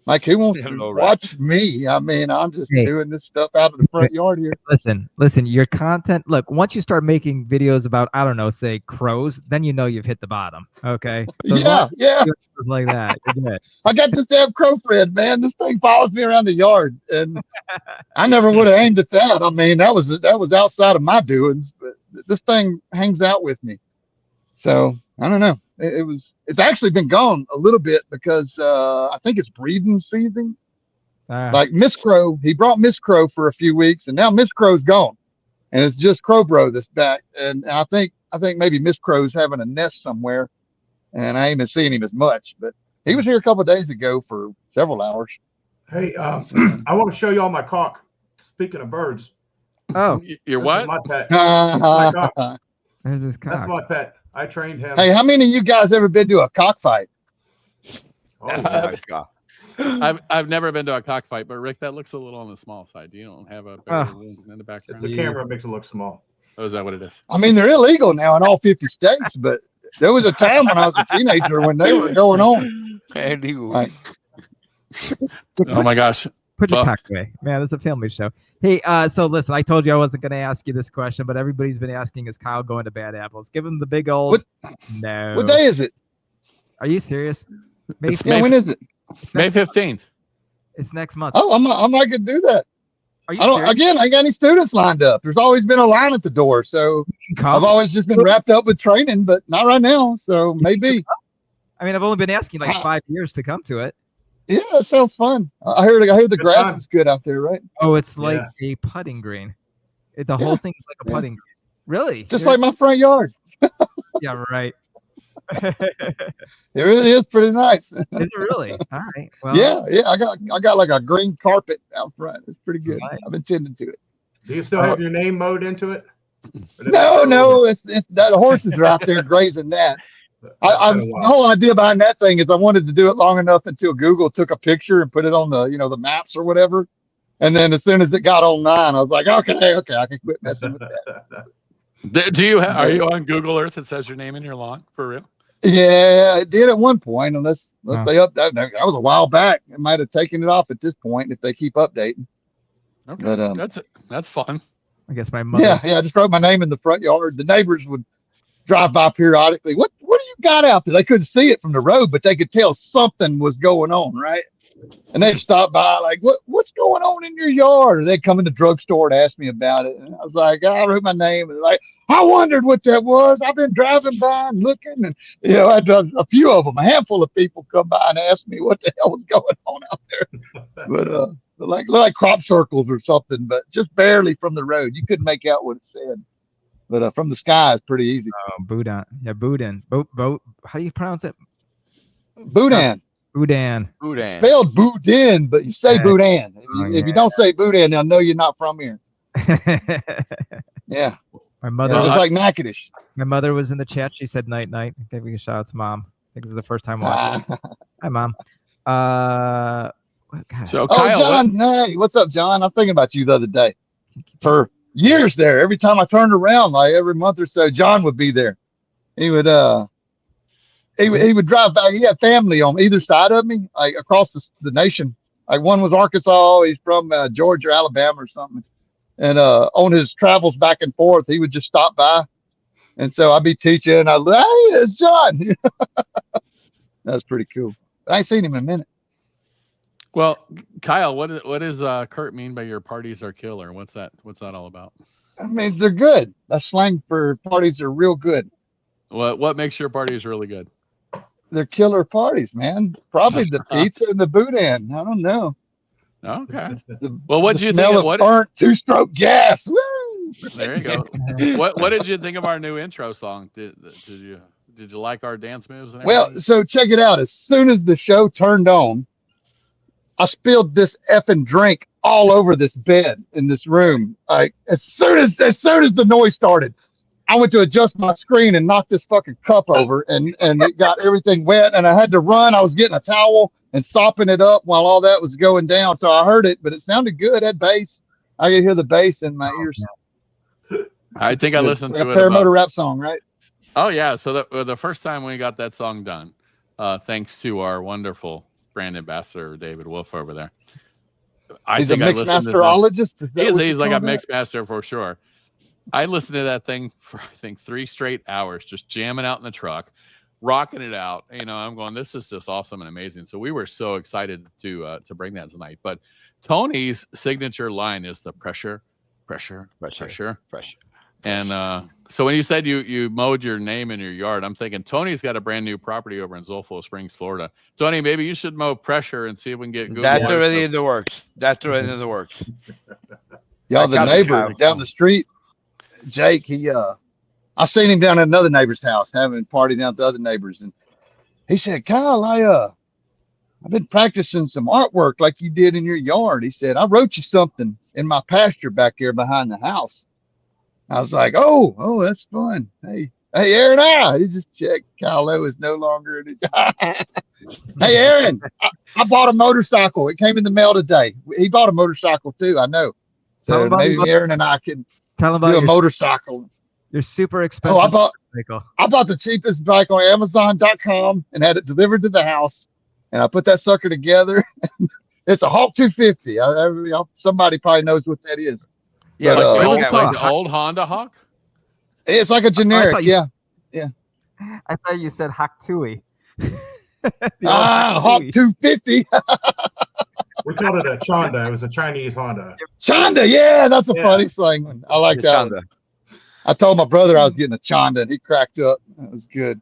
Like, who wants to Low rent. watch me? I mean, I'm just Hey. doing this stuff out of the front yard here. Listen, your content, look, once you start making videos about, I don't know, say crows, then you've hit the bottom. Okay. So as long Yeah. as you do stuff like that, you're good. I got this damn crow friend, man. This thing follows me around the yard, and I never would have aimed at that. I mean, that was outside of my doings, but this thing hangs out with me. So I don't know. It's actually been gone a little bit because I think it's breeding season. Like Miss Crow, he brought Miss Crow for a few weeks, and now Miss Crow's gone, and it's just Crow Bro that's back. And I think maybe Miss Crow's having a nest somewhere, and I ain't been seeing him as much. But he was here a couple of days ago for several hours. Hey, I want to show y'all my cock. Speaking of birds, Oh, Your this what? is my pet. My cock. there's this That's cock. my pet. I trained him. Hey, how many of you guys ever been to a cockfight? Oh, Oh yeah. my God. I've never been to a cockfight, but Rick, that looks a little on the small side. You don't have a bigger wound in the background. The camera makes it look small. Oh, is that what it is? I mean, they're illegal now in all 50 states, but there was a time when I was a teenager when they were going on. Andy, Like, Oh my gosh. Put your Well- cock away. Man, it's a family show. Hey, so listen, I told you I wasn't going to ask you this question, but everybody's been asking, is Kyle going to Bad Apples? Give him the big old no. what day is it? Are you serious? May It's 5th. Yeah, when is it? It's May next month. 15th. It's next month. Oh, I'm not going to do that. Are you I don't. serious? Again, I ain't got any students lined up. There's always been a line at the door, so You can come? I've always just been wrapped up with training, but not right now. So maybe. I mean, I've only been asking like Huh. 5 years to come to it. Yeah, that sounds fun. I heard the Good grass time. is good out there, right? Oh, it's like Yeah. a putting green. The whole thing is like a Yeah. putting green. Really? Just like my front yard. yeah, right. It really is pretty nice. Is it really? All right. Well, Yeah. I got like a green carpet out front. It's pretty good. Nice. I've been tending to it. Do you still have your name mowed into it? Or did No, it's the horses are out there grazing that. That's The been a while. whole idea behind that thing is I wanted to do it long enough until Google took a picture and put it on the maps or whatever. And then as soon as it got online, I was like, okay, I can quit messing with that. Do you are you on Google Earth? It says your name in your lawn for real? Yeah, it did at one point. Unless Huh. they up that was a while back. It might have taken it off at this point if they keep updating. Okay, But, that's fun. I guess my mother. Yeah, I just wrote my name in the front yard. The neighbors would drive by periodically. What do you got out there? They couldn't see it from the road, but they could tell something was going on, right? And they'd stop by like, what's going on in your yard? Or they'd come in the drugstore and ask me about it. And I was like, I wrote my name. And like, I wondered what that was. I've been driving by and looking, and I had a few of them, a handful of people come by and ask me what the hell was going on out there. But like crop circles or something, but just barely from the road. You couldn't make out what it said. But from the sky, it's pretty easy. Oh, Boudin. Yeah, Boudin. Boat. How do you pronounce it? Boudin. Boudin. Boudin. Spelled Boudin, but you say Yeah. Boudin. Oh, If you don't say Boudin, they'll know you're not from here. Yeah. my Yeah, mother. just like Natchitoches. My mother was in the chat. She said night night. Gave me a shout out to mom. I think this is the first time watching. Hi, mom. God. So Oh, Kyle, John. Hey, what's up, John? I'm thinking about you the other day. For years there, every time I turned around, like every month or so, John would be there. He would he would drive back. He had family on either side of me, like across the nation. Like one was Arkansas, he's from Georgia or Alabama or something. And on his travels back and forth, he would just stop by. And so I'd be teaching, and I'd hey, it's John. That's pretty cool. I ain't seen him in a minute. well, Kyle, what does Kurt mean by your parties are killer? What's that all about? I mean, they're good. That's slang for parties are real good. What makes your parties really good? They're killer parties, man. Probably the pizza and the boudin. I don't know. Okay. The, Well, what'd the you smell think? of What? burnt two-stroke gas. Woo! There you go. What did you think of our new intro song? Did you like our dance moves and Well, everything? so check it out. As soon as the show turned on, I spilled this effing drink all over this bed in this room. Like as soon as the noise started, I went to adjust my screen and knocked this fucking cup over, and it got everything wet, and I had to run. I was getting a towel and sopping it up while all that was going down. So I heard it, but it sounded good. That bass, I could hear the bass in my ears. I think I listened to a it Paramotor about. rap song, right? Oh yeah, so the first time we got that song done, thanks to our wonderful brand ambassador David Wolf over there. He's a mix masterologist. He's like a mix master for sure. I listened to that thing for I think 3 straight hours, just jamming out in the truck, rocking it out. You know, I'm going, this is just awesome and amazing. So we were so excited to bring that tonight. But Tony's signature line is the pressure. And so when you said you mowed your name in your yard, I'm thinking Tony's got a brand new property over in Zolfo Springs, Florida. Tony, maybe you should mow pressure and see if we can get Google. That's already in the works. Y'all, the neighbor down the street, Jake, I seen him down at another neighbor's house having a party down at the other neighbors, and he said, Kyle, I've been practicing some artwork like you did in your yard. He said, I wrote you something in my pasture back there behind the house. I was like, oh, that's fun. Hey, Aaron, he just checked. Kyle Lowe is no longer in it. Hey, Aaron, I bought a motorcycle. It came in the mail today. He bought a motorcycle too, I know. So maybe Aaron and I can do a motorcycle. Your super expensive motorcycle. I bought the cheapest bike on Amazon.com and had it delivered to the house. And I put that sucker together. It's a Hawk 250. Somebody probably knows what that is. Yeah, like the old Honda Hawk. It's like a generic. Yeah. I thought you said Hawk Tui. Hawk 250. We called it a Chanda. It was a Chinese Honda. Chanda, yeah, that's a funny slang one. I like that one. I told my brother I was getting a Chanda, and he cracked up. That was good.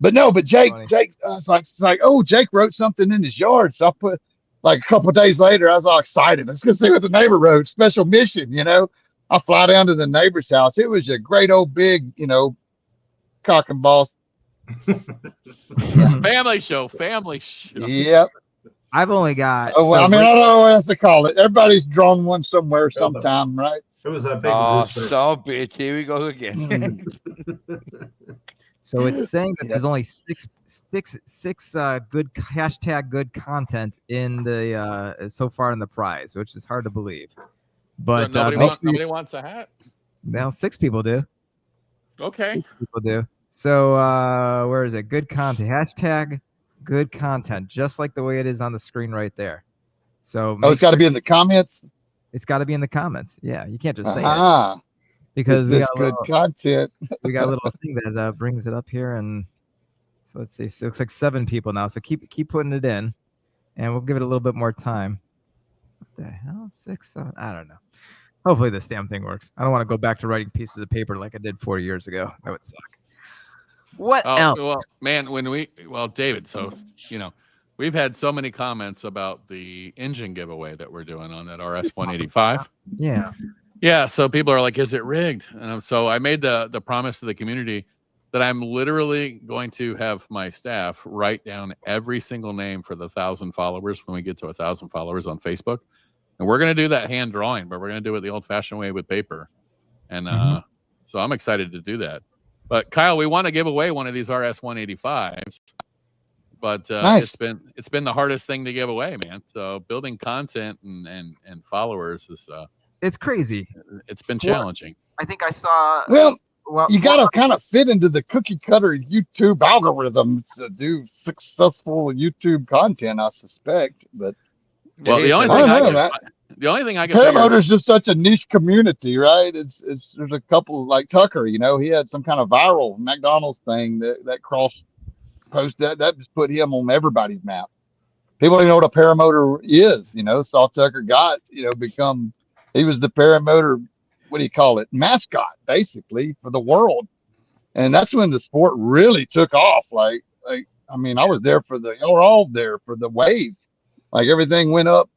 But Jake, I was like, oh, Jake wrote something in his yard. So I put, like a couple of days later, I was all excited. Let's go see what the neighbor wrote. Special mission, I fly down to the neighbor's house. It was a great old big, cock and balls. Family show. Yep. I've only got. Oh, well, I don't know what else to call it. Everybody's drawn one somewhere sometime, right? It was a big. Oh, so bitch! Here we go again. So it's saying that there's only six good hashtag good content in the so far in the prize, which is hard to believe. But so nobody wants a hat. Well, 6 people do. Okay. 6 people do. So where is it? Good content. Hashtag good content, just like the way it is on the screen right there. So it's got to be in the comments. It's got to be in the comments. Yeah, you can't just say it because we got good content. We got a little thing that brings it up here, and so let's see. So it looks like 7 people now. So keep putting it in, and we'll give it a little bit more time. What the hell? 6, 7? I don't know. Hopefully this damn thing works. I don't want to go back to writing pieces of paper like I did 4 years ago. That would suck. What else? Well, man, David, so, we've had so many comments about the engine giveaway that we're doing on that RS 185. Yeah. Yeah. So people are like, is it rigged? And so I made the promise to the community that I'm literally going to have my staff write down every single name for the 1,000 followers when we get to 1,000 followers on Facebook. And we're going to do that hand drawing, but we're going to do it the old fashioned way with paper. And so I'm excited to do that. But Kyle, we want to give away one of these RS 185s, but nice. it's been the hardest thing to give away, man. So building content and followers is it's crazy. It's been challenging. I think I saw. Well, you got to kind of fit into the cookie cutter YouTube algorithm to do successful YouTube content, I suspect. But the only thing I can Paramotor is just such a niche community, right? There's a couple like Tucker, he had some kind of viral McDonald's thing that cross post that just put him on everybody's map. People don't know what a paramotor is, Saw Tucker got, he was the paramotor, what do you call it, mascot basically for the world. And that's when the sport really took off. I was there y'all were all there for the wave. Like everything went up,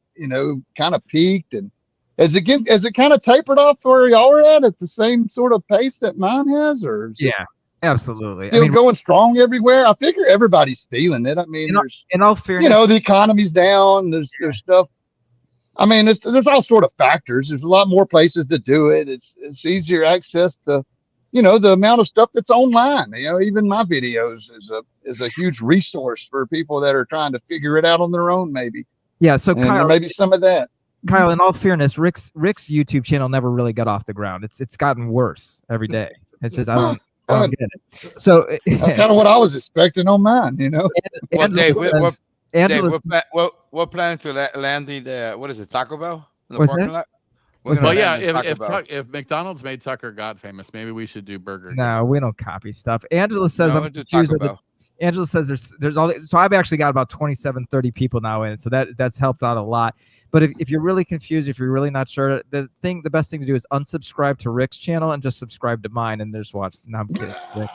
kind of peaked, and as it kind of tapered off where y'all are at the same sort of pace that mine has, or absolutely. Still going strong everywhere. I figure everybody's feeling it. I mean, in all fairness, the economy's down. There's stuff. I mean, there's all sort of factors. There's a lot more places to do it. It's easier access to the amount of stuff that's online. Even my videos is a huge resource for people that are trying to figure it out on their own, maybe. Yeah. So And there Kyle, may be some of that. Kyle, in all fairness, Rick's YouTube channel never really got off the ground. It's gotten worse every day. It's just I don't get it. So That's kind of what I was expecting on mine. Well, Dave, Angela, we're planning to land the what is it, Taco Bell in the What's parking that? lot? What's Well, that? yeah. Taco Bell. If McDonald's made Tucker God famous, maybe we should do Burger King. No, we don't copy stuff. Angela says No, I'm we'll do confused. Taco With Bell. Angela says there's all. So I've actually got about 27, 30 people now in it. So that's helped out a lot. But if you're really confused, if you're really not sure, the best thing to do is unsubscribe to Rick's channel and just subscribe to mine and just watch. No, I'm kidding, Rick.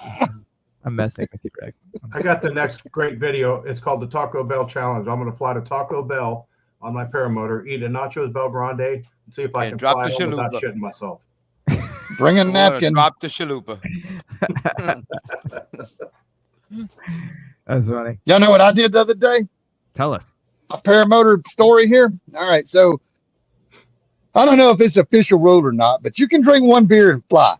I'm messing with you, Rick. I got the next great video. It's called the Taco Bell Challenge. I'm going to fly to Taco Bell on my Paramotor, eat a Nachos Bel Grande, and see if I And can drop fly the home without chalupa. shitting myself. Bring a We're gonna napkin. Drop the chalupa. That's funny. Y'all know what I did the other day? Tell us. A Paramotor story here. All right, so I don't know if it's official rule or not, but you can drink one beer and fly,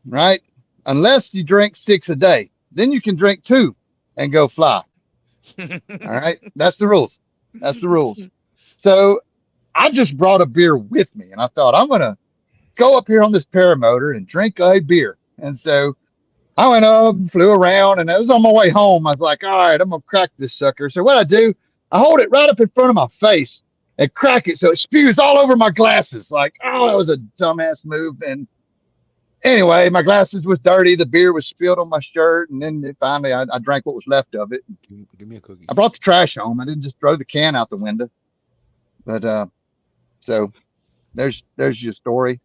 right? Unless you drink 6 a day. Then you can drink 2 and go fly. All right, that's the rules. That's the rules. So I just brought a beer with me, and I thought I'm gonna go up here on this Paramotor and drink a beer. And so I went up, flew around, and I was on my way home. I was like, all right, I'm gonna crack this sucker. So what I do, I hold it right up in front of my face and crack it so it spews all over my glasses. Like, oh, that was a dumbass move. And anyway, my glasses was dirty. The beer was spilled on my shirt, and then finally I drank what was left of it. Give me a cookie. I brought the trash home. I didn't just throw the can out the window. But so there's your story.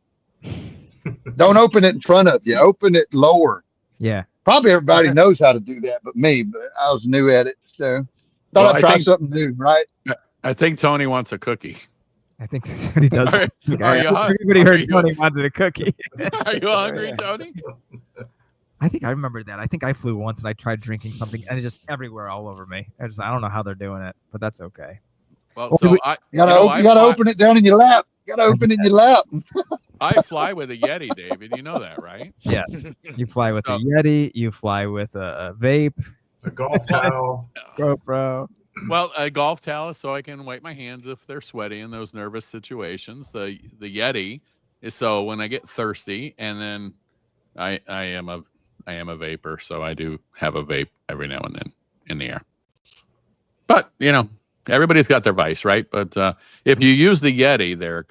Don't open it in front of you. Open it lower. Yeah. Probably everybody knows how to do that, but me. But I was new at it, so thought Well, I'd try something new, right? I think Tony wants a cookie. I think he does. Are you Everybody are heard you- Tony wanted a cookie. Are you hungry, Tony? I think I remember that. I think I flew once and I tried drinking something and it just everywhere all over me. I don't know how they're doing it, but that's okay. Well, Well, so we- You gotta open it down in your lap. You gotta open it in your lap. I fly with a Yeti, David. You know that, right? Yeah. You fly with a Oh. Yeti. You fly with a vape, A golf towel. GoPro. Well, a golf towel so I can wipe my hands if they're sweaty in those nervous situations. The Yeti is so when I get thirsty, and then I am a vapor, so I do have a vape every now and then in the air. But everybody's got their vice, right? But if you use the Yeti, there,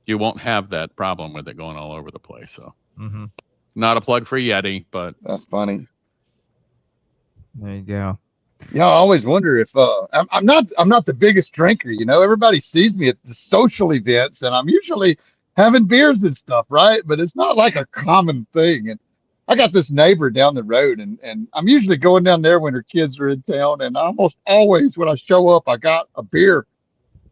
you won't have that problem with it going all over the place. So, Mm-hmm. not a plug for Yeti, but That's funny. There you go. Yeah, I always wonder if I'm not the biggest drinker. Everybody sees me at the social events, and I'm usually having beers and stuff, right? But it's not like a common thing. And I got this neighbor down the road, and I'm usually going down there when her kids are in town. And almost always when I show up, I got a beer.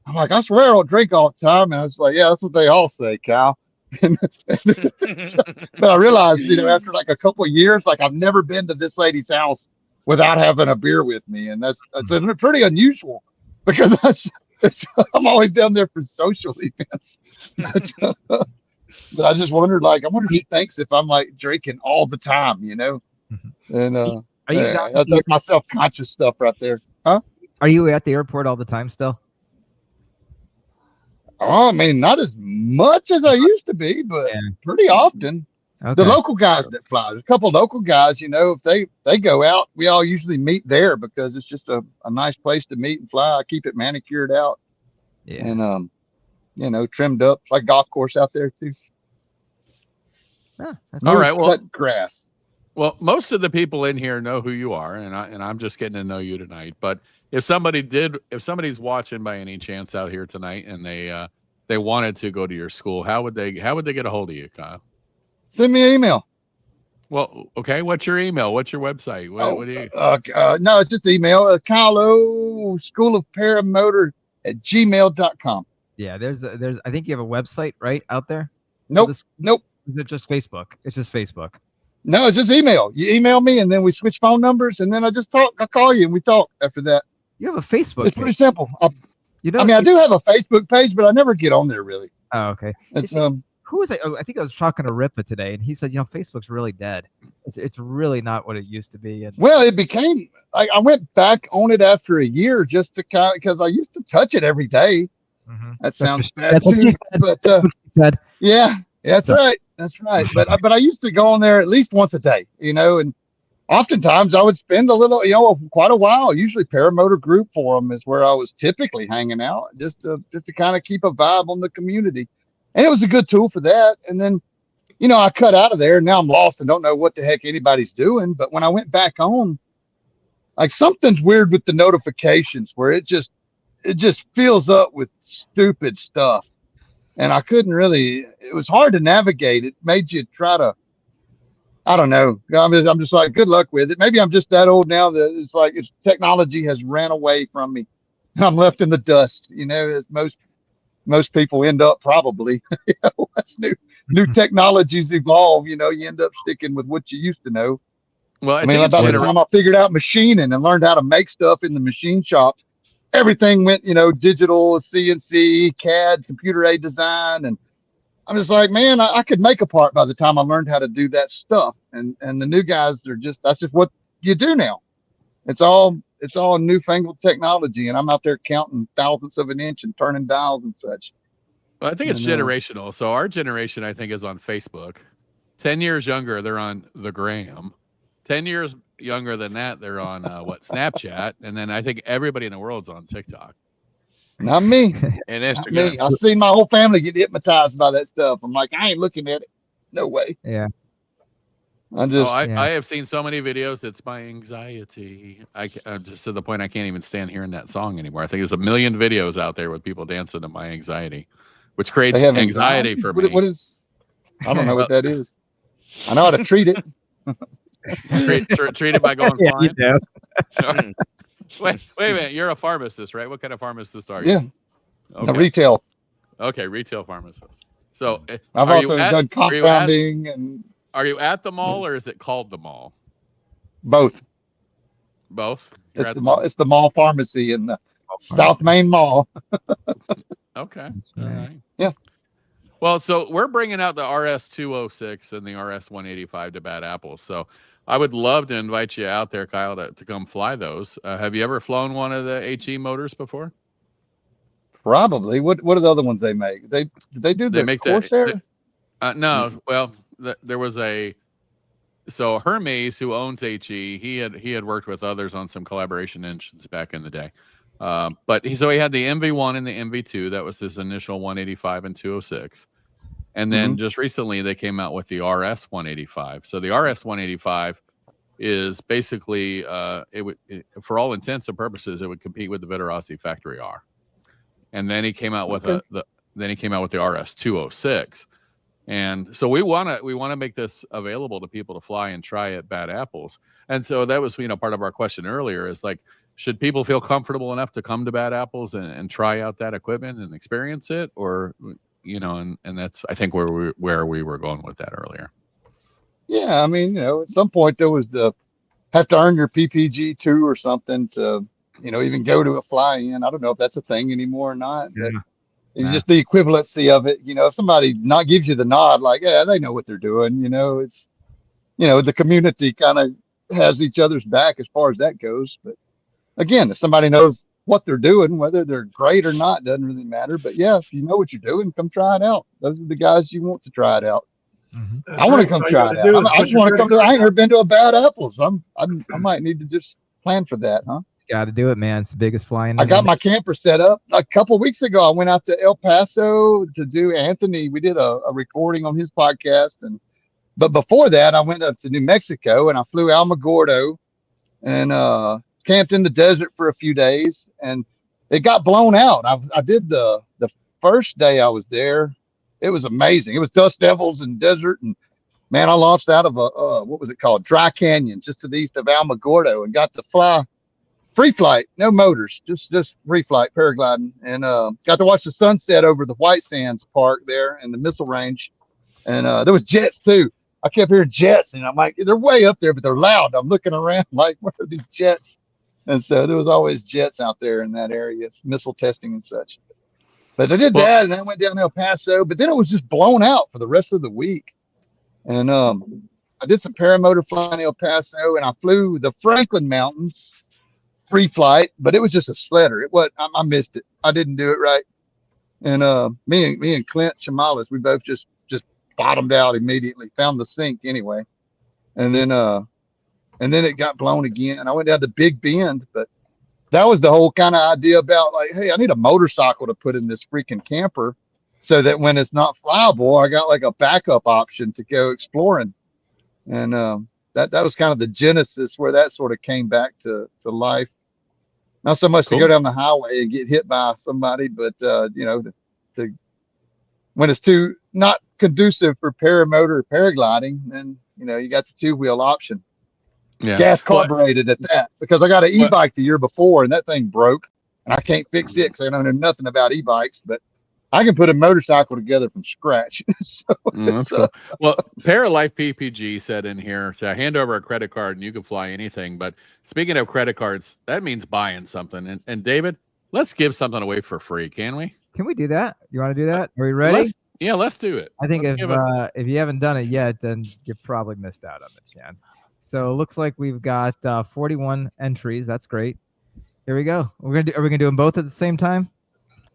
I'm like, I swear I don't drink all the time. And I was like, yeah, that's what they all say, Cal. But I realized, after like a couple of years, like I've never been to this lady's house without having a beer with me. And that's pretty unusual because I'm always down there for social events. But I just wondered, I wonder if she thinks if I'm like drinking all the time, And Are you down that's like my self-conscious stuff right there. Huh? Are you at the airport all the time still? Oh, I mean, not as much as I used to be, but Yeah. pretty often. Okay. The local guys that fly, there's a couple of local guys, if they go out, we all usually meet there because it's just a nice place to meet and fly. I keep it manicured out Yeah. and trimmed up. It's like golf course out there too. Ah, that's All Smooth right, well- cut grass. Well, most of the people in here know who you are, and I'm just getting to know you tonight. But if somebody's watching by any chance out here tonight, and they wanted to go to your school, how would they get a hold of you, Kyle? Send me an email. Well, okay. What's your email? What's your website? What do you? No, it's just email. Kyle O, School of Paramotor @gmail.com. Yeah. There's I think you have a website right out there. Nope. This- Nope. Is it just Facebook? It's just Facebook. No, it's just email. You email me and then we switch phone numbers and then I just talk. I call you and we talk after that. You have a Facebook It's pretty page. simple. You know. I do have a Facebook page, but I never get on there really. Oh, okay. It's who was I? Oh, I think I was talking to Ripa today, and he said, Facebook's really dead. It's really not what it used to be. And Well, it became. I went back on it after a year just to kind of because I used to touch it every day. That sounds bad that's what too, she said. but That's what she said. yeah, that's right. That's right. But I used to go on there at least once a day, and oftentimes I would spend a little, quite a while. Usually Paramotor group forum is where I was typically hanging out just to kind of keep a vibe on the community. And it was a good tool for that. And then, I cut out of there and now I'm lost and don't know what the heck anybody's doing. But when I went back on, like something's weird with the notifications where it just fills up with stupid stuff. And I couldn't really, it was hard to navigate. It made you try to, I don't know. I'm just like, good luck with it. Maybe I'm just that old now that it's like technology has ran away from me. I'm left in the dust, as most people end up probably. As new technologies evolve, you end up sticking with what you used to know. Well, I I mean, think by the time I figured out machining and learned how to make stuff in the machine shop, everything went, digital, CNC, CAD, computer aided design, and I'm just like, man, I could make a part by the time I learned how to do that stuff. And the new guys are that's just what you do now. It's all newfangled technology. And I'm out there counting thousandths of an inch and turning dials and such. Well, I think it's generational. So our generation, I think, is on Facebook. 10 years younger, they're on the Gram. 10 years younger than that, they're on Snapchat. And then I think everybody in the world's on TikTok. Not me. And Not Instagram. me. I've seen my whole family get hypnotized by that stuff. I'm like, I ain't looking at it. No way. Yeah. I have seen so many videos. It's my anxiety. I'm just to the point I can't even stand hearing that song anymore. I think there's a million videos out there with people dancing to my anxiety, which creates anxiety for me. What is? I don't know what that is. I know how to treat it. treat it by going flying. Yeah. Wait a minute. You're a pharmacist, right? What kind of pharmacist are you? Yeah. Okay. Retail. Okay, retail pharmacist. So I've also done compounding Are you at the mall or is it called the mall? Both. Both. It's the mall pharmacy in the South Main Mall. Okay. Right. All right. Yeah. Well, so we're bringing out the RS-206 and the RS-185 to Bad Apples. So I would love to invite you out there, Kyle, to come fly those. Have you ever flown one of the HE motors before? Probably. What are the other ones they make? They do the Corsair? No. Well, there was so Hermes, who owns HE, he had worked with others on some collaboration engines back in the day. But he had the MV1 and the MV2. That was his initial 185 and 206. And then just recently they came out with the RS 185. So the RS 185 is basically for all intents and purposes, it would compete with the Vittorossi Factory R. And then he came out with the RS 206. And so we want to make this available to people to fly and try at Bad Apples. And so that was part of our question earlier is like, should people feel comfortable enough to come to Bad Apples and try out that equipment and experience it, or and that's I think where we were going with that earlier. Yeah, I mean, at some point there was have to earn your PPG 2 or something to even go to a fly-in. I don't know if that's a thing anymore or not. But just the equivalency of it. If somebody not gives you the nod, like they know what they're doing. It's the community kind of has each other's back as far as that goes. But again, if somebody knows what they're doing, whether they're great or not, doesn't really matter. But yeah, if you know what you're doing, come try it out. Those are the guys you want to try it out. I want to come try it out. I just want to come I ain't never been to a Bad Apples. I might need to just plan for that, huh? Got to do it, man. It's the biggest flying. I got my camper set up. A couple of weeks ago, I went out to El Paso to do Anthony. We did a recording on his podcast. But before that, I went up to New Mexico and I flew Alamogordo and camped in the desert for a few days, and it got blown out. I did the first day I was there. It was amazing. It was dust devils and desert, and man, I launched out of a what was it called, Dry Canyon, just to the east of Alamogordo, and got to fly free flight, no motors, just free flight paragliding, and got to watch the sunset over the White Sands Park there and the missile range, and there was jets too. I kept hearing jets, and I'm like, they're way up there, but they're loud. I'm looking around like, what are these jets? And so there was always jets out there in that area. It's missile testing and such. But I did that, and I went down to El Paso. But then it was just blown out for the rest of the week. And I did some paramotor flying in El Paso, and I flew the Franklin Mountains free flight, but it was just a sledder. It was I missed it. I didn't do it right. And me and Clint Chamales, we both just bottomed out immediately. Found the sink anyway, and then it got blown again. And I went down to Big Bend, but that was the whole kind of idea about like, hey, I need a motorcycle to put in this freaking camper, so that when it's not flyable, I got like a backup option to go exploring. And that was kind of the genesis where that sort of came back to life. Not so much to go down the highway and get hit by somebody, but to when it's too not conducive for paramotor or paragliding, then you got the 2-wheel option. Yeah. Gas carbureted at that, because I got an e-bike the year before and that thing broke and I can't fix it because I don't know nothing about e-bikes, but I can put a motorcycle together from scratch. That's cool. Well, Paralife PPG said in here to hand over a credit card and you can fly anything. But speaking of credit cards, that means buying something. And David, let's give something away for free, can we? Can we do that? You want to do that? Are we ready? Let's do it. I think if you haven't done it yet, then you probably missed out on the chance. So it looks like we've got 41 entries. That's great. Here we go. Are we gonna do them both at the same time?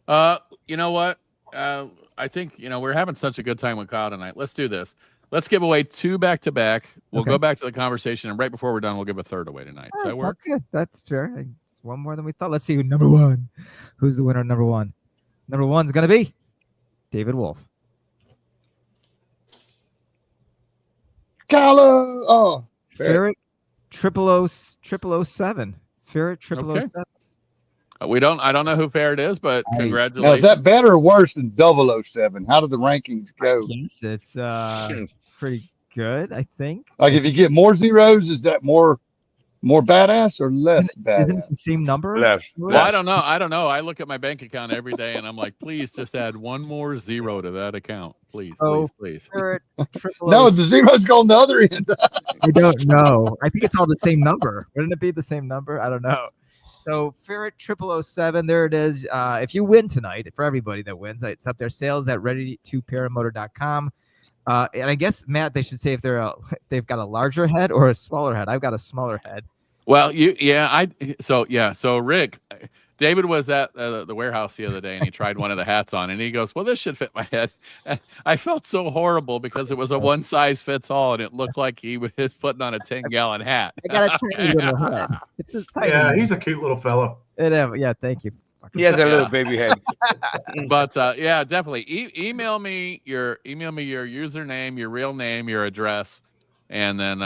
You know what? I think we're having such a good time with Kyle tonight. Let's do this. Let's give away 2 back-to-back. We'll go back to the conversation, and right before we're done, we'll give a third away tonight. Does that work? That's good. That's fair. It's one more than we thought. Let's see who number one. Who's the winner of number one? Number one's gonna be David Wolf. Kylo. Oh, Ferret 007. Ferret 007. I don't know who Ferret is, but congratulations. Now, is that better or worse than 007? How did the rankings go? Yes, it's pretty good, I think. Like, if you get more zeros, is that more badass or less badass? Isn't it the same number? Less. Well, I don't know. I look at my bank account every day, and I'm like, please just add one more zero to that account, please. Ferret 007. No, the zero's going the other end. I don't know. I think it's all the same number. Wouldn't it be the same number? I don't know. So Ferret 007, there it is. If you win tonight, for everybody that wins, it's up there. Sales at ready2paramotor.com. And I guess, Matt, they should say if they've got a larger head or a smaller head. I've got a smaller head. Well, so Rick, David was at the warehouse the other day, and he tried one of the hats on, and he goes, well, this should fit my head. And I felt so horrible because it was a one size fits all, and it looked like he was putting on a 10-gallon hat. I got a tiny little head. Yeah, he's a cute little fellow. Yeah, thank you. He has a little baby head. But yeah, definitely email me your username, your real name, your address, and then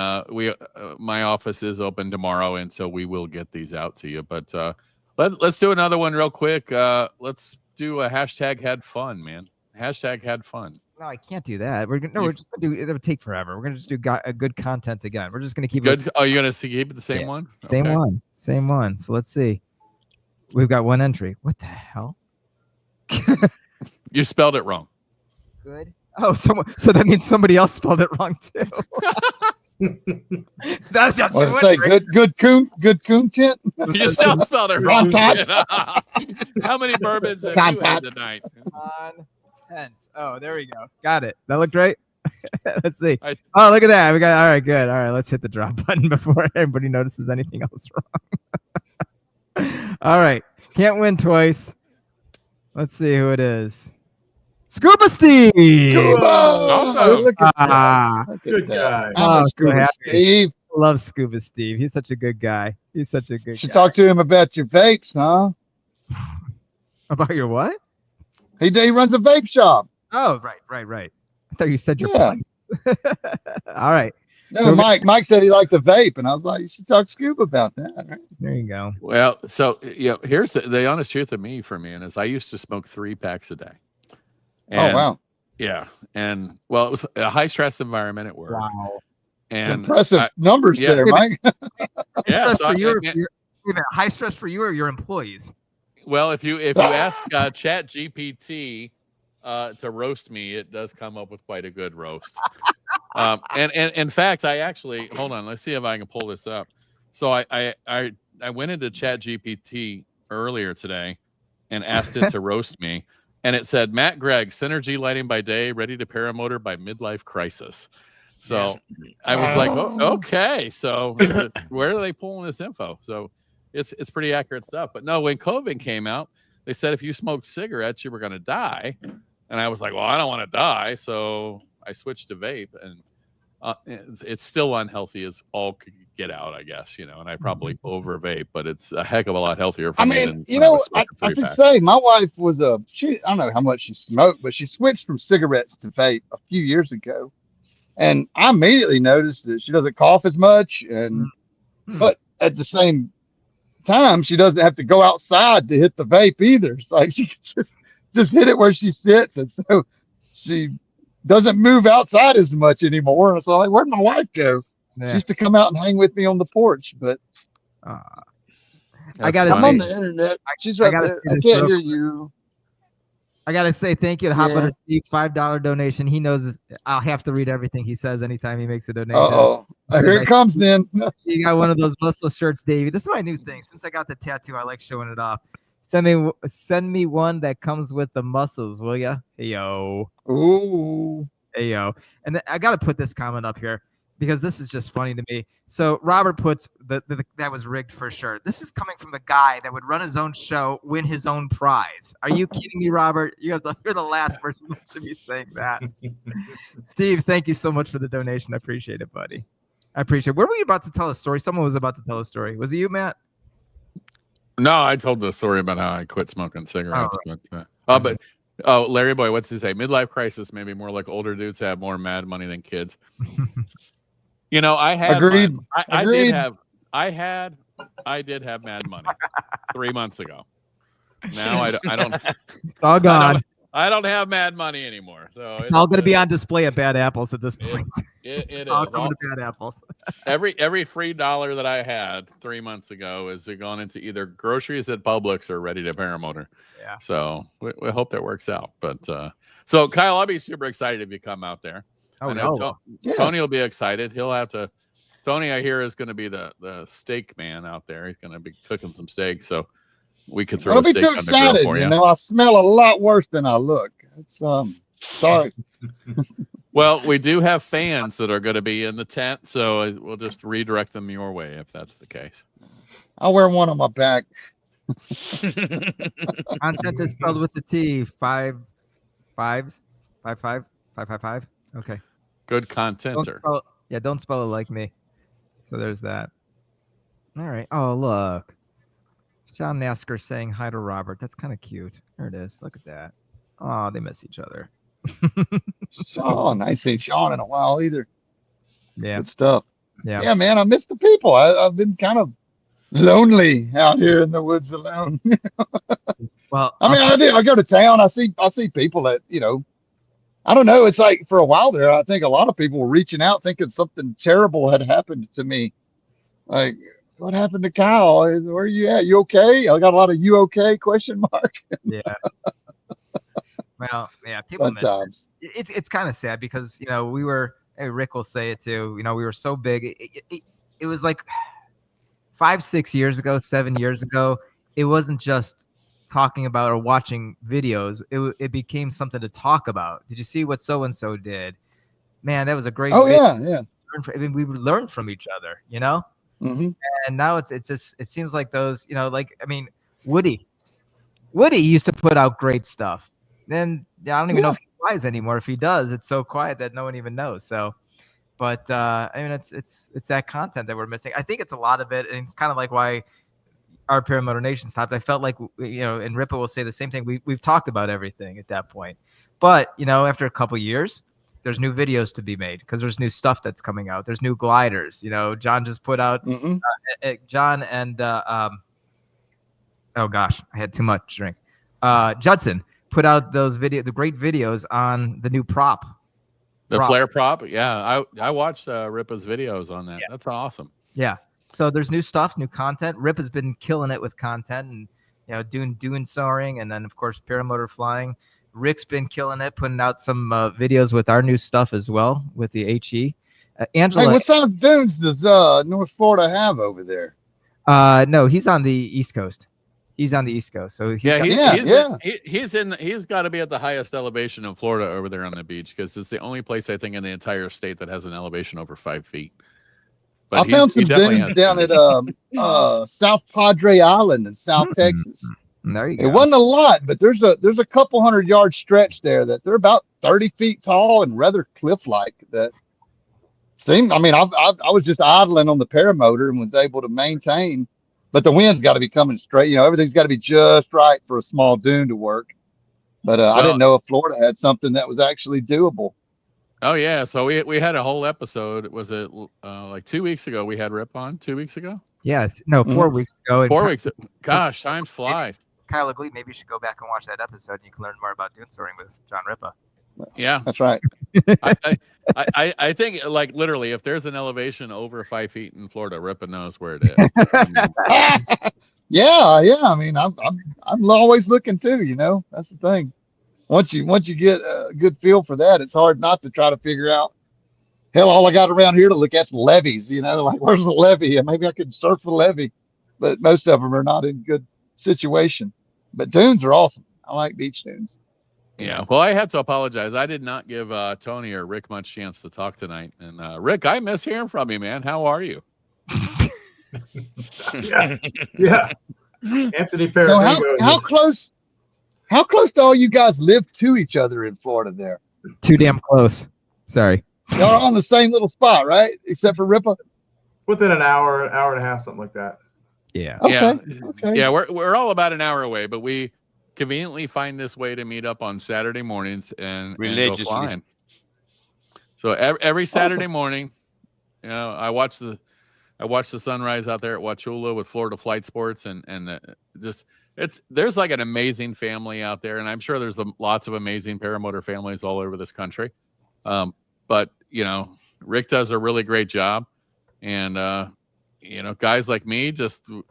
my office is open tomorrow, and so we will get these out to you. But let's do another one real quick. Let's do a hashtag had fun, man. Hashtag had fun. No, I can't do that. We're just gonna do it. It'll take forever. We're gonna just do good content again. We're just gonna keep good. it. Oh, you're gonna keep it the same one? Same one. Same one. So let's see. We've got one entry. What the hell? You spelled it wrong. Good. Oh, so that means somebody else spelled it wrong too. That's what say? Good content. You still spelled it wrong. How many bourbons have you had tonight? Content. Oh, there we go. Got it. That looked right. Let's see. Oh, look at that. We got. All right, good. All right, let's hit the drop button before everybody notices anything else wrong. All right, can't win twice. Let's see who it is. Scuba Steve. Awesome. Good guy. Oh, Scuba Steve. Love Scuba Steve. He's such a good guy. He's such a good guy. Should talk to him about your vapes, huh? About your what? He runs a vape shop. Oh, right. I thought you said your place. All right. No, So Mike said he liked the vape, and I was like, you should talk to Scuba about that. Right? There you go. Well, so here's the honest truth of me for me, and is I used to smoke 3 packs a day. And, oh wow. Yeah, and well, it was a high stress environment at work. Wow. And impressive numbers there, Mike. Yeah, high stress for you or your employees? Well, if you ask Chat GPT to roast me, it does come up with quite a good roast. And in fact, I actually hold on. Let's see if I can pull this up. So I went into Chat GPT earlier today and asked it to roast me, and it said Matt Gregg, Synergy Lighting by day, ready to paramotor by midlife crisis. So I was like, oh, okay. So where are they pulling this info? So it's pretty accurate stuff. But no, when COVID came out, they said if you smoked cigarettes, you were going to die. And I was like, well, I don't want to die. So I switched to vape, and it's still unhealthy as all could get out, I guess, and I probably over vape, but it's a heck of a lot healthier for me than when I was smoking I 3-pack. should say my wife was I don't know how much she smoked, but she switched from cigarettes to vape a few years ago. And I immediately noticed that she doesn't cough as much, but at the same time, she doesn't have to go outside to hit the vape either. It's like she can just hit it where she sits, and so she doesn't move outside as much anymore. And so I'm like, where'd my wife go? Yeah. She used to come out and hang with me on the porch, but I gotta I'm on the internet. She's right there. I can't hear you. I gotta say thank you to Hot Yeah. Butter Steve, $5 donation. He knows I'll have to read everything he says anytime he makes a donation. Here it comes then. You got one of those muscle shirts, Davey. This is my new thing. Since I got the tattoo, I like showing it off. Send me one that comes with the muscles, will ya? Hey yo. Ooh. Hey yo. And then I gotta put this comment up here because this is just funny to me. So Robert puts that was rigged for sure. This is coming from the guy that would run his own show, win his own prize. Are you kidding me, Robert? You're the last person that should be saying that. Steve, thank you so much for the donation. I appreciate it, buddy. I appreciate it. Where were you about to tell a story? Someone was about to tell a story. Was it you, Matt? No, I told the story about how I quit smoking cigarettes. But Larry Boy, what's he say? Midlife crisis, maybe more like older dudes have more mad money than kids. I had Agreed. I did have mad money 3 months ago. Now I don't. It's all gone. I don't have mad money anymore. So it's all going to be on display at Bad Apples at this point. It is all coming to Bad Apples. every free dollar that I had 3 months ago is gone into either groceries at Publix or ready to paramotor. Yeah. So we hope that works out. But so Kyle, I'll be super excited if you come out there. Oh, no. Tony will be excited. He'll have to. Tony, I hear, is going to be the steak man out there. He's going to be cooking some steak, so we could throw a steak on the grill for you. I smell a lot worse than I look. It's sorry. Well, we do have fans that are going to be in the tent, so we'll just redirect them your way if that's the case. I'll wear one on my back. Content is spelled with the T. 5 5s. 5 5 5 5 5. Okay. Good contenter. Don't spell it like me. So there's that. All right. Oh, look. John Nasker saying hi to Robert. That's kind of cute. There it is. Look at that. Oh, they miss each other. Sean, I ain't seen Sean in a while either. Yeah. Good stuff. Yeah, man, I miss the people. I've been kind of lonely out here in the woods alone. Well, I mean, I go to town. I see people that, I don't know. It's like for a while there, I think a lot of people were reaching out thinking something terrible had happened to me. Like, what happened to Kyle? Where are you at? You okay? I got a lot of "you okay?" question mark. Yeah. Well, yeah, people miss it. It's kind of sad because we were. Rick will say it too. We were so big. It was like 5-6 years ago, 7 years ago. It wasn't just talking about or watching videos. It became something to talk about. Did you see what so and so did? Man, that was a great. Oh yeah. We would learn from each other, Mm-hmm. And now it seems like those, Woody used to put out great stuff. Then I don't even know if he flies anymore. If he does, it's so quiet that no one even knows. So, but it's that content that we're missing. I think it's a lot of it, and it's kind of like why our Paramotor Nation stopped. I felt like and Ripa will say the same thing. We've talked about everything at that point, but after a couple years, there's new videos to be made because there's new stuff that's coming out. There's new gliders. John just put out John and oh gosh, I had too much drink. Judson put out the great videos on the new prop. The flare prop. Yeah. I watched Ripa's videos on that. Yeah. That's awesome. Yeah. So there's new stuff, new content. Rip has been killing it with content and doing soaring, and then of course paramotor flying. Rick's been killing it, putting out some videos with our new stuff as well with the HE. Angela, hey, what kind of dunes does North Florida have over there? No, he's on the East Coast. He's on the East Coast, so he's he's got to be at the highest elevation in Florida over there on the beach, because it's the only place I think in the entire state that has an elevation over 5 feet. But I found some dunes down at South Padre Island in South Texas. There you It go. wasn't a lot, but there's a couple 100-yard stretch there that they're about 30 feet tall and rather cliff-like. That seemed. I mean, I was just idling on the paramotor and was able to maintain, but the wind's got to be coming straight. Everything's got to be just right for a small dune to work. But I didn't know if Florida had something that was actually doable. Oh yeah, so we had a whole episode. Was it like 2 weeks ago? We had Rip on 2 weeks ago. Yes, no, 4 weeks ago. And 4 weeks. Gosh, time flies. Kyle Glee, maybe you should go back and watch that episode, and you can learn more about dune soaring with John Ripa. Yeah, that's right. I think, like, literally, if there's an elevation over 5 feet in Florida, Ripa knows where it is. Yeah. I mean, I'm always looking too. That's the thing. Once you get a good feel for that, it's hard not to try to figure out. Hell, all I got around here to look at is levees. Like, where's the levee? And maybe I could surf the levee, but most of them are not in good situation. But dunes are awesome. I like beach dunes. Yeah. Well, I have to apologize. I did not give Tony or Rick much chance to talk tonight. And Rick, I miss hearing from you, man. How are you? Yeah. Anthony Paramotor. So how close do all you guys live to each other in Florida there? Too damn close. Sorry. Y'all are on the same little spot, right? Except for Ripa? Within an hour and a half, something like that. Yeah. Okay. Yeah, we're all about an hour away, but we conveniently find this way to meet up on Saturday mornings and go flying. So every Saturday morning, I watch the sunrise out there at Wauchula with Florida Flight Sports, and there's like an amazing family out there, and I'm sure there's lots of amazing paramotor families all over this country. But Rick does a really great job, and guys like me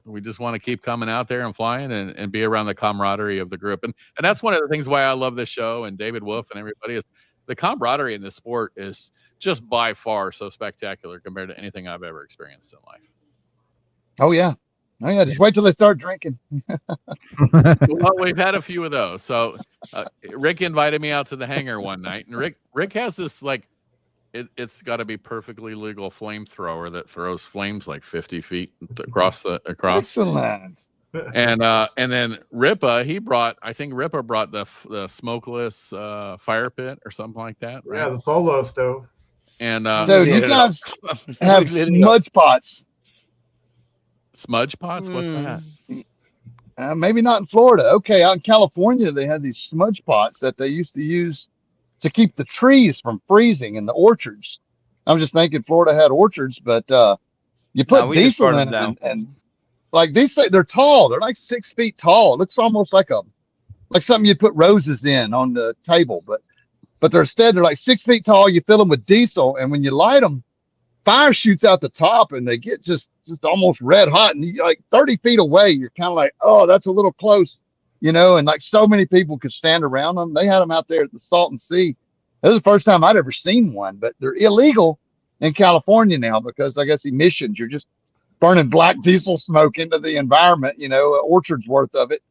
we just want to keep coming out there and flying and be around the camaraderie of the group, and that's one of the things why I love this show, and David Wolf and everybody, is the camaraderie in this sport is just by far so spectacular compared to anything I've ever experienced in life. Oh yeah. Just wait till they start drinking. Well, we've had a few of those. So Rick invited me out to the hangar one night, and Rick has this, like, it's got to be perfectly legal flamethrower that throws flames like 50 feet across. Excellent. And then Ripa, I think Ripa brought the smokeless fire pit or something like that, right? Yeah, the solo stove. And dude, you guys have smudge pots. Smudge pots? What's that? Maybe not in Florida. Okay, out in California, they had these smudge pots that they used to use to keep the trees from freezing in the orchards. I'm just thinking Florida had orchards, but you put diesel in it, and like these things, they're tall. They're like 6 feet tall. It looks almost like something you put roses in on the table, but they're like 6 feet tall. You fill them with diesel, and when you light them, fire shoots out the top, and they get just almost red hot. And you, like 30 feet away, you're kind of like, oh, that's a little close, and like so many people could stand around them. They had them out there at the Salton Sea. This is the first time I'd ever seen one, but they're illegal in California now because I guess emissions. You're just burning black diesel smoke into the environment, orchards worth of it.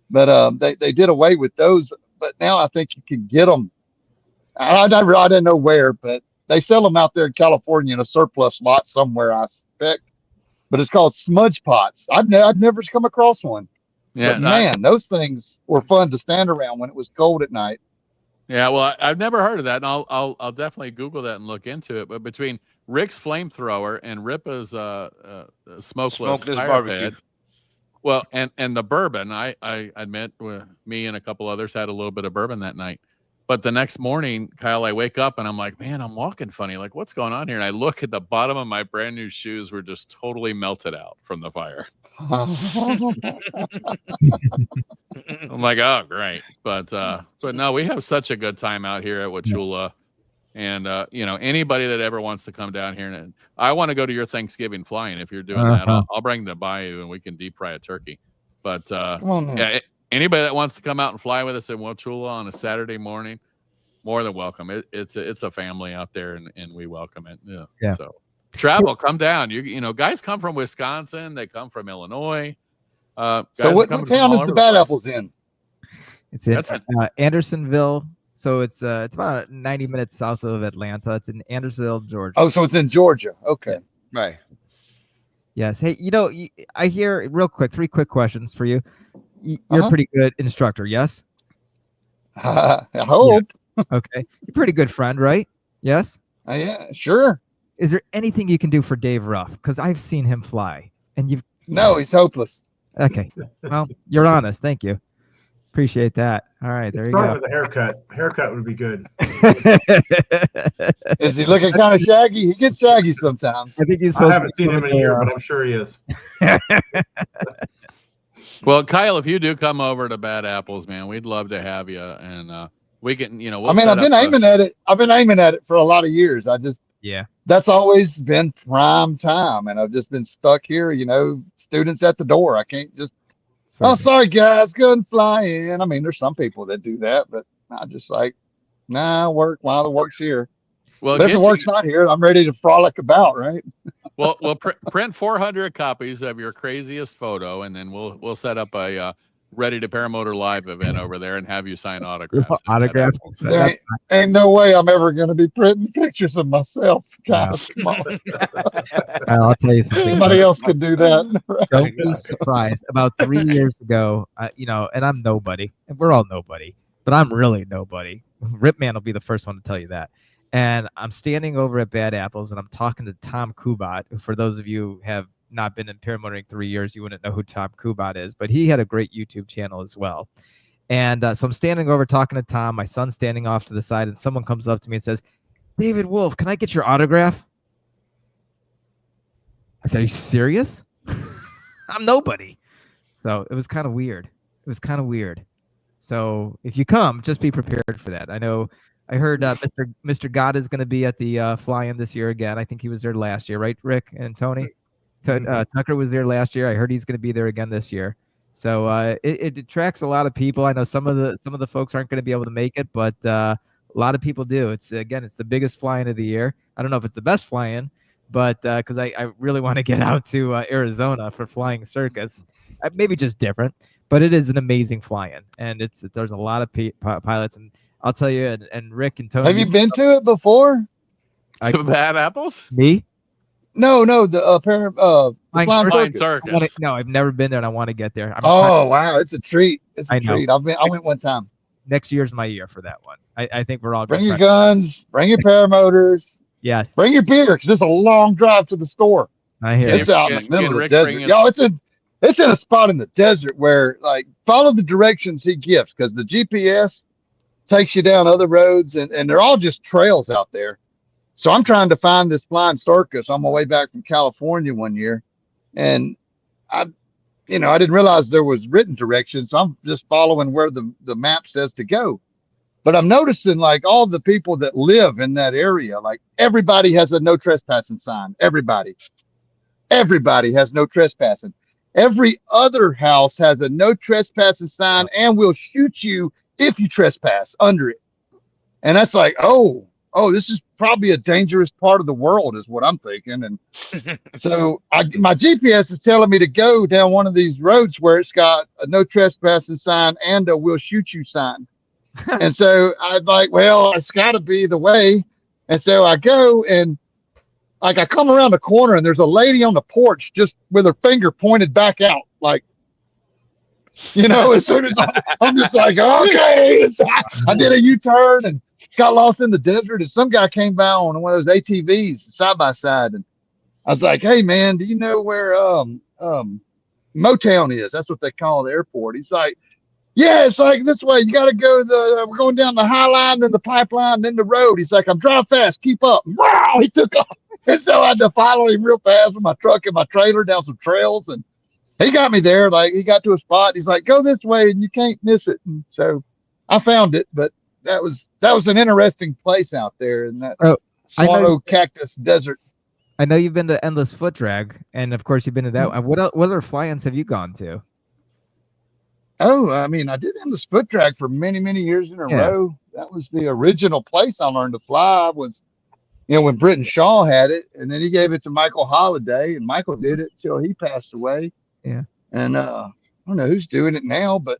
But they did away with those. But now I think you can get them. I didn't know where, but they sell them out there in California in a surplus lot somewhere, I suspect. But it's called smudge pots. I'd never come across one. Yeah, but man, those things were fun to stand around when it was cold at night. Yeah, well, I've never heard of that, and I'll definitely Google that and look into it. But between Rick's flamethrower and Ripa's smokeless fire pit, well, and the bourbon, I admit, me and a couple others had a little bit of bourbon that night. But the next morning, Kyle, I wake up and I'm like, man, I'm walking funny. Like, what's going on here? And I look at the bottom of my brand new shoes were just totally melted out from the fire. I'm like, oh, great. But no, we have such a good time out here at Wauchula. And, anybody that ever wants to come down here, and I want to go to your Thanksgiving flying. If you're doing that, I'll bring the bayou and we can deep fry a turkey. But anybody that wants to come out and fly with us in Wauchula on a Saturday morning, more than welcome. It's a family out there, and we welcome it. Yeah. So travel, come down. You guys come from Wisconsin. They come from Illinois. So guys are what coming from town all is over the the Bad place. Apples in? It's in That's it. Andersonville. So it's about 90 minutes south of Atlanta. It's in Andersonville, Georgia. Oh, so it's in Georgia. Okay. Yes. Right. Yes. Hey, I hear real quick, 3 quick questions for you. You're a Uh-huh. pretty good instructor, yes? I hope. Okay. You're a pretty good friend, right? Yes? Yeah, sure. Is there anything you can do for Dave Ruff? Because I've seen him fly, and you've No, he's hopeless. okay. Well, you're honest. Thank you. Appreciate that. All right, there you Start go. with a haircut. Haircut would be good. Is he looking kind of shaggy? He gets shaggy sometimes. I think he's I supposed haven't to seen him in a year, but I'm sure he is. Well, Kyle, if you do come over to Bad Apples, man, we'd love to have you, and we can, we'll I mean, set I've been up aiming at it. I've been aiming at it for a lot of years. Yeah. That's always been prime time, and I've just been stuck here. Students at the door. I can't just. Oh, sorry, guys, couldn't fly in. I mean, there's some people that do that, but I just like, nah, work while the work's here. Well, But if the work's not here, I'm ready to frolic about, right? we'll print 400 copies of your craziest photo, and then we'll set up a Ready to Paramotor Live event over there and have you sign autographs. Autographs. There ain't no way I'm ever going to be printing pictures of myself, guys. Come on. I'll tell you something. Somebody else can do that. Don't be surprised. About 3 years ago, and I'm nobody, and we're all nobody, but I'm really nobody. Ripman will be the first one to tell you that. And I'm standing over at Bad Apples, and I'm talking to Tom Kubat, who, for those of you who have not been in paramotoring 3 years, you wouldn't know who Tom Kubat is, but he had a great YouTube channel as well. And so I'm standing over talking to Tom. My son's standing off to the side, and someone comes up to me and says, "David Wolf, can I get your autograph?" I said, "Are you serious?" I'm nobody. So it was kind of weird. So if you come, just be prepared for that. I heard Mr. God is going to be at the fly-in this year again. I think he was there last year, right, Rick and Tony? Tucker was there last year. I heard he's going to be there again this year. So it attracts a lot of people. I know some of the folks aren't going to be able to make it, but a lot of people do. It's the biggest fly-in of the year. I don't know if it's the best fly-in, but because I really want to get out to Arizona for Flying Circus, maybe just different, but it is an amazing fly-in, and there's a lot of pilots, and I'll tell you, and Rick and Tony. Have you been to it before? To Bad Apples? Me? No, the Flying Circus. No, I've never been there, and I want to get there. Wow, it's a treat. It's a treat. I went one time. Next year's my year for that one. I think we're all bring your guns, bring your paramotors. Yes. Bring your beer because it's a long drive to the store. I hear it's out in the middle of the desert. Y'all, it's in a spot in the desert where follow the directions he gives because the GPS takes you down other roads and they're all just trails out there. So I'm trying to find this Flying Circus on my way back from California one year. And I didn't realize there was written directions. So I'm just following where the map says to go. But I'm noticing all the people that live in that area, everybody has a no trespassing sign. Everybody has no trespassing. Every other house has a no trespassing sign and will shoot you if you trespass under it. And that's this is probably a dangerous part of the world is what I'm thinking. And so my GPS is telling me to go down one of these roads where it's got a no trespassing sign and a will shoot you sign. And so I'd it's got to be the way. And so I go and I come around the corner and there's a lady on the porch just with her finger pointed back out. As soon as I'm just okay. So I did a U-turn and got lost in the desert. And some guy came by on one of those ATVs side by side. And I was like, "Hey man, do you know where Motown is?" That's what they call the airport. He's like, "Yeah, it's this way. You got to go we're going down the high line, then the pipeline, then the road." He's like, "I'm driving fast. Keep up." Wow, he took off. And so I had to follow him real fast with my truck and my trailer down some trails. And he got me there. He got to a spot. He's like, "Go this way and you can't miss it." And so I found it. But that was an interesting place out there in that swallow cactus desert. I know you've been to Endless Foot Drag. And, of course, you've been to that. What other fly-ins have you gone to? Oh, I mean, I did Endless Foot Drag for many, many years in a row. That was the original place I learned to fly was, when Britton Shaw had it, and then he gave it to Michael Holliday, and Michael did it till he passed away. Yeah. And don't know who's doing it now, but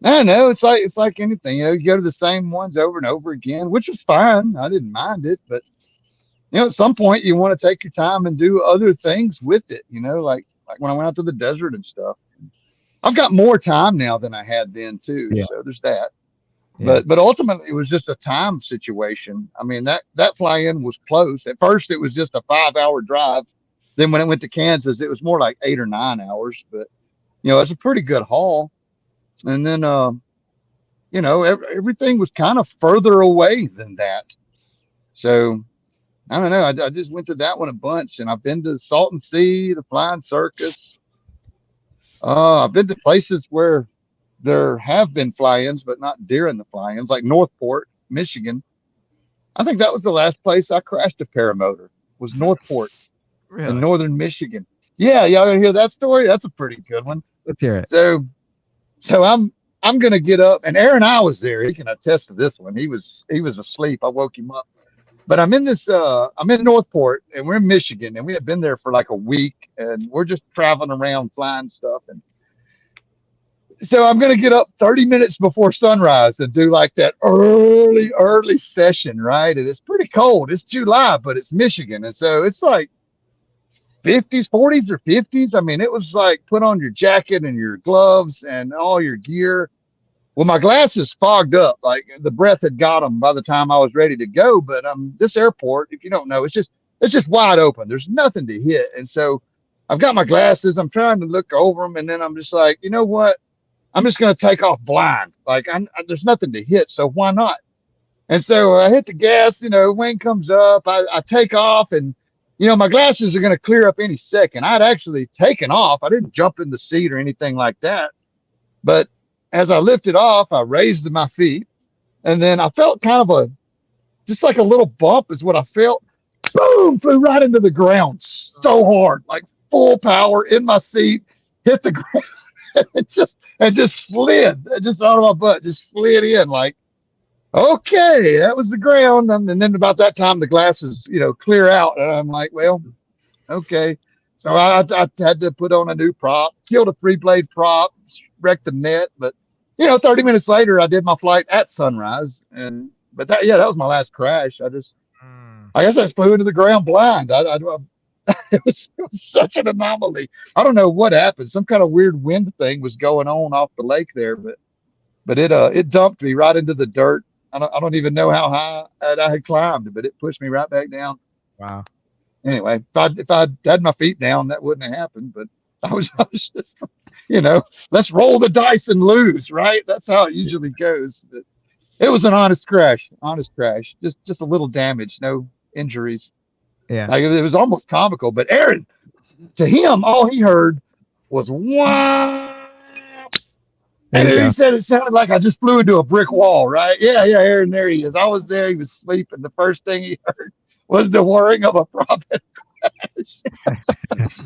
I don't know. It's like anything, you go to the same ones over and over again, which is fine. I didn't mind it, but at some point you want to take your time and do other things with it, like when I went out to the desert and stuff. I've got more time now than I had then too. Yeah. So there's that. Yeah. But ultimately it was just a time situation. I mean, that fly-in was close. At first it was just a 5-hour drive. Then when it went to Kansas, it was more like 8 or 9 hours, but it's a pretty good haul. And then everything was kind of further away than that. So I don't know. I just went to that one a bunch, and I've been to Salton Sea, the Flying Circus. I've been to places where there have been fly-ins, but not during the fly-ins, like Northport, Michigan. I think that was the last place I crashed a paramotor, was Northport in northern Michigan. Yeah, y'all gonna hear that story? That's a pretty good one. Let's hear it. So I'm gonna get up, and Aaron I was there. He can attest to this one. He was asleep. I woke him up. But I'm in Northport, and we're in Michigan, and we had been there for like a week, and we're just traveling around flying stuff. And so I'm going to get up 30 minutes before sunrise and do like that early session, right? And it's pretty cold. It's July, but it's Michigan. And so it's like 50s, 40s or 50s. I mean, it was like put on your jacket and your gloves and all your gear. Well, my glasses fogged up, like the breath had got them by the time I was ready to go. But this airport, if you don't know, it's just wide open. There's nothing to hit. And so I've got my glasses. I'm trying to look over them. And then I'm just like, you know what? I'm just going to take off blind. Like there's nothing to hit. So why not? And so I hit the gas, wind comes up. I take off, and, my glasses are going to clear up any second. I'd actually taken off. I didn't jump in the seat or anything like that. But as I lifted off, I raised my feet, and then I felt kind of just like a little bump is what I felt. Boom, flew right into the ground so hard, like full power in my seat, hit the ground, and just slid, just out of my butt, just slid in like, okay, that was the ground. And then about that time, the glasses, clear out. And I'm like, well, okay. So I had to put on a new prop, killed a 3-blade prop, wrecked the net. But, 30 minutes later, I did my flight at sunrise. But that was my last crash. I guess I just flew into the ground blind. It was such an anomaly. I don't know what happened. Some kind of weird wind thing was going on off the lake there, but it dumped me right into the dirt. I don't even know how high I had climbed, but it pushed me right back down. Wow. Anyway, if I had my feet down, that wouldn't have happened. But I was just, let's roll the dice and lose, right? That's how it usually goes. But it was an honest crash. Just a little damage, no injuries. Yeah. Like, it was almost comical. But Aaron, to him, all he heard was wow. And he said it sounded like I just flew into a brick wall, right? Yeah, Aaron, there he is. I was there. He was sleeping. The first thing he heard was the whirring of a prop crash.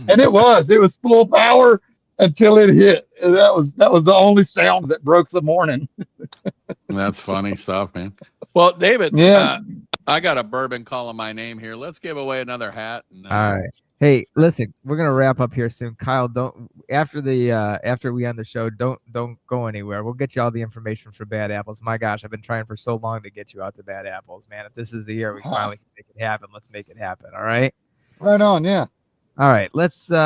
And it was full power until it hit. And that was the only sound that broke the morning. That's funny stuff, man. Well, David, I got a bourbon calling my name here. Let's give away another hat. And, all right. Hey, listen, we're gonna wrap up here soon. Kyle, after we end the show, don't go anywhere. We'll get you all the information for Bad Apples. My gosh, I've been trying for so long to get you out to Bad Apples, man. If this is the year we finally can make it happen, let's make it happen. All right. Right on, yeah. All right, let's give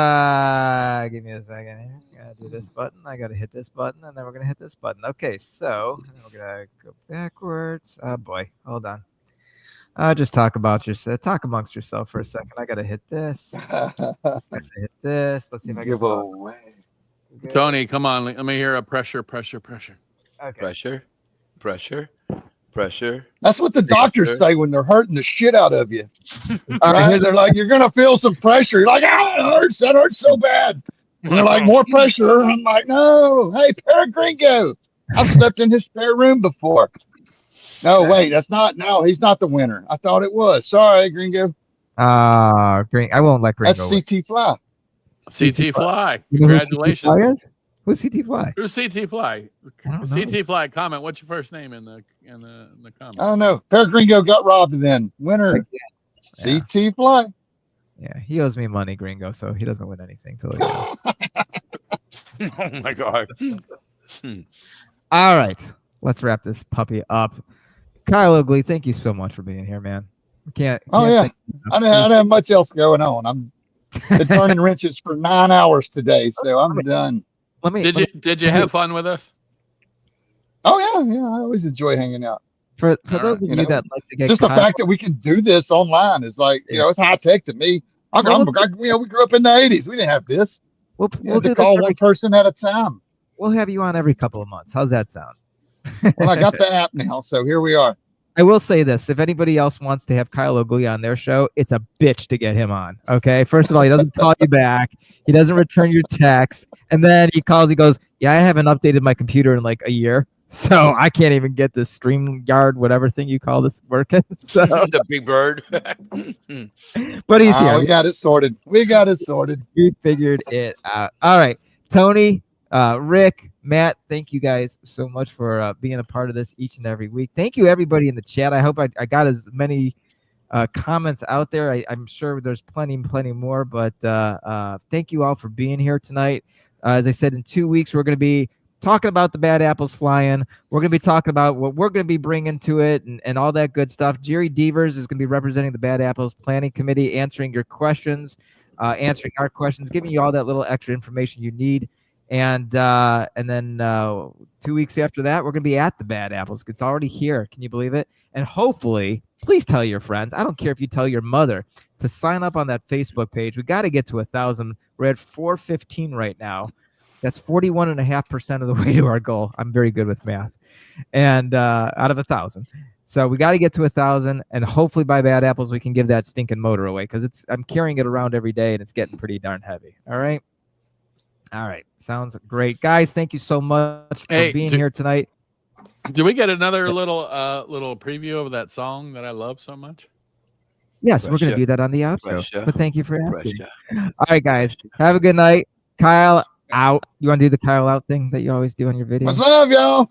me a second here. Gotta do this button. I gotta hit this button, and then we're gonna hit this button. Okay, so we're gonna go backwards. Oh boy, hold on. Just talk amongst yourself for a second. I gotta hit this. Hit this. Let's see if I can give away. Tony, come on. Let me hear a pressure. Okay. Pressure. That's what the doctors say when they're hurting the shit out of you. Right? They're like, you're gonna feel some pressure. You're like, it hurts. That hurts so bad. And they're like, more pressure. I'm like, no. Hey, Paragringo. I've slept in his spare room before. No, wait, that's not. No, he's not the winner. I thought it was. Sorry, Gringo. Green. I won't let Gringo. That's CT Fly. CT Fly. You know Congratulations. Who's CT Fly? Who's CT Fly? CT Fly. Comment. What's your first name in the comments? I don't know. Gringo got robbed then. Winner. Yeah. CT Fly. Yeah, he owes me money, Gringo, so he doesn't win anything till he Oh my God. All right, let's wrap this puppy up. Kyle Oakley, thank you so much for being here, man. Can't Oh yeah, thank you I enough. didn't have much else going on. I'm been turning wrenches for 9 hours today, so I'm done. Let me Did you have fun with us? Oh yeah, I always enjoy hanging out. for All those of You you know, that like to get just the Kyle. fact that we can do this online is like, Yeah. it's high tech to me. We grew up in the '80s. We didn't have this. We'll You had to do this call one person at a time. We'll have you on every couple of months. How's that sound? Well, I got the app now, so here we are. I will say this: if anybody else wants to have Kyle Oakley on their show, it's a bitch to get him on. Okay, first of all, he doesn't call you back, he doesn't return your text, and then he calls. He goes, "Yeah, I haven't updated my computer in like a year, so I can't even get this StreamYard, whatever thing you call this, working." So, The big bird. but he's here. We got it sorted. We figured it out. All right, Tony, Rick, Matt, thank you guys so much for being a part of this each and every week. Thank you, everybody in the chat. I hope I got as many comments out there. I'm sure there's plenty more, but thank you all for being here tonight. As I said, in 2 weeks, we're going to be talking about the bad apples flying. We're going to be talking about what we're going to be bringing to it and all that good stuff. Jerry Devers is going to be representing the Bad Apples Planning Committee, answering your questions, answering our questions, giving you all that little extra information you need. And then 2 weeks after that, we're going to be at the Bad Apples. It's already here. Can you believe it? And hopefully, please tell your friends. I don't care if you tell your mother to sign up on that Facebook page. We got to get to 1,000. We're at 415 right now. That's 41.5% of the way to our goal. I'm very good with math. And out of 1,000. So we got to get to 1,000, and hopefully by Bad Apples we can give that stinking motor away, because I'm carrying it around every day and it's getting pretty darn heavy. All right. Sounds great, guys. Thank you so much for being here tonight. Do we get another little preview of that song that I love so much? Yes, we're going to do that on the outro. But thank you for asking. All right, guys. Have a good night. Kyle out. You want to do the Kyle out thing that you always do on your videos? Much love, y'all.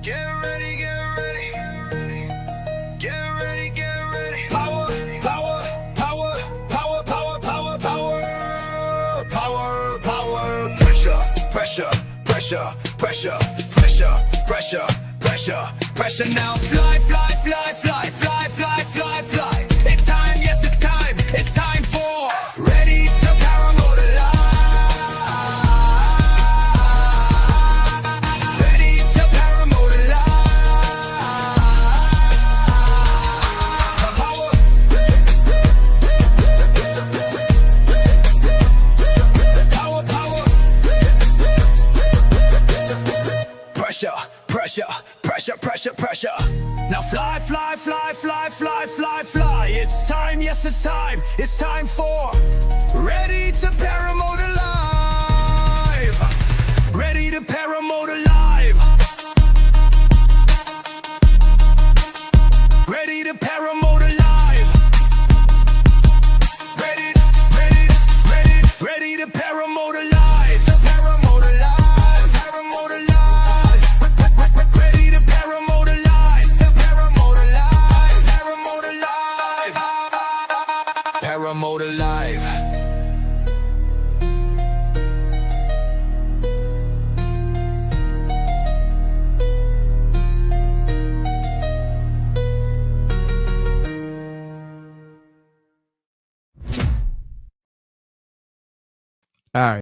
Get ready, get ready. Get ready, get ready. Power, power, power, power, power, power, power. Power, power. Pressure, pressure, pressure, pressure, pressure, pressure, pressure, pressure. Now fly, fly, fly, fly, fly, fly, fly, fly. It's time, yes, it's time. It's time for ready to paramotor live. Ready to paramotor live. Power. Power, power. Pressure, pressure, pressure, pressure, pressure. Now fly, fly, fly, fly, fly, fly, fly. It's time, yes, it's time. It's time for ready to paramotor live. Ready to paramotor live. Ready to paramotor live. Ready, ready, ready, ready to paramotor live. To paramotor live, paramotor live. Ready to paramotor live. To paramotor live, paramotor live. Paramotor live. All right.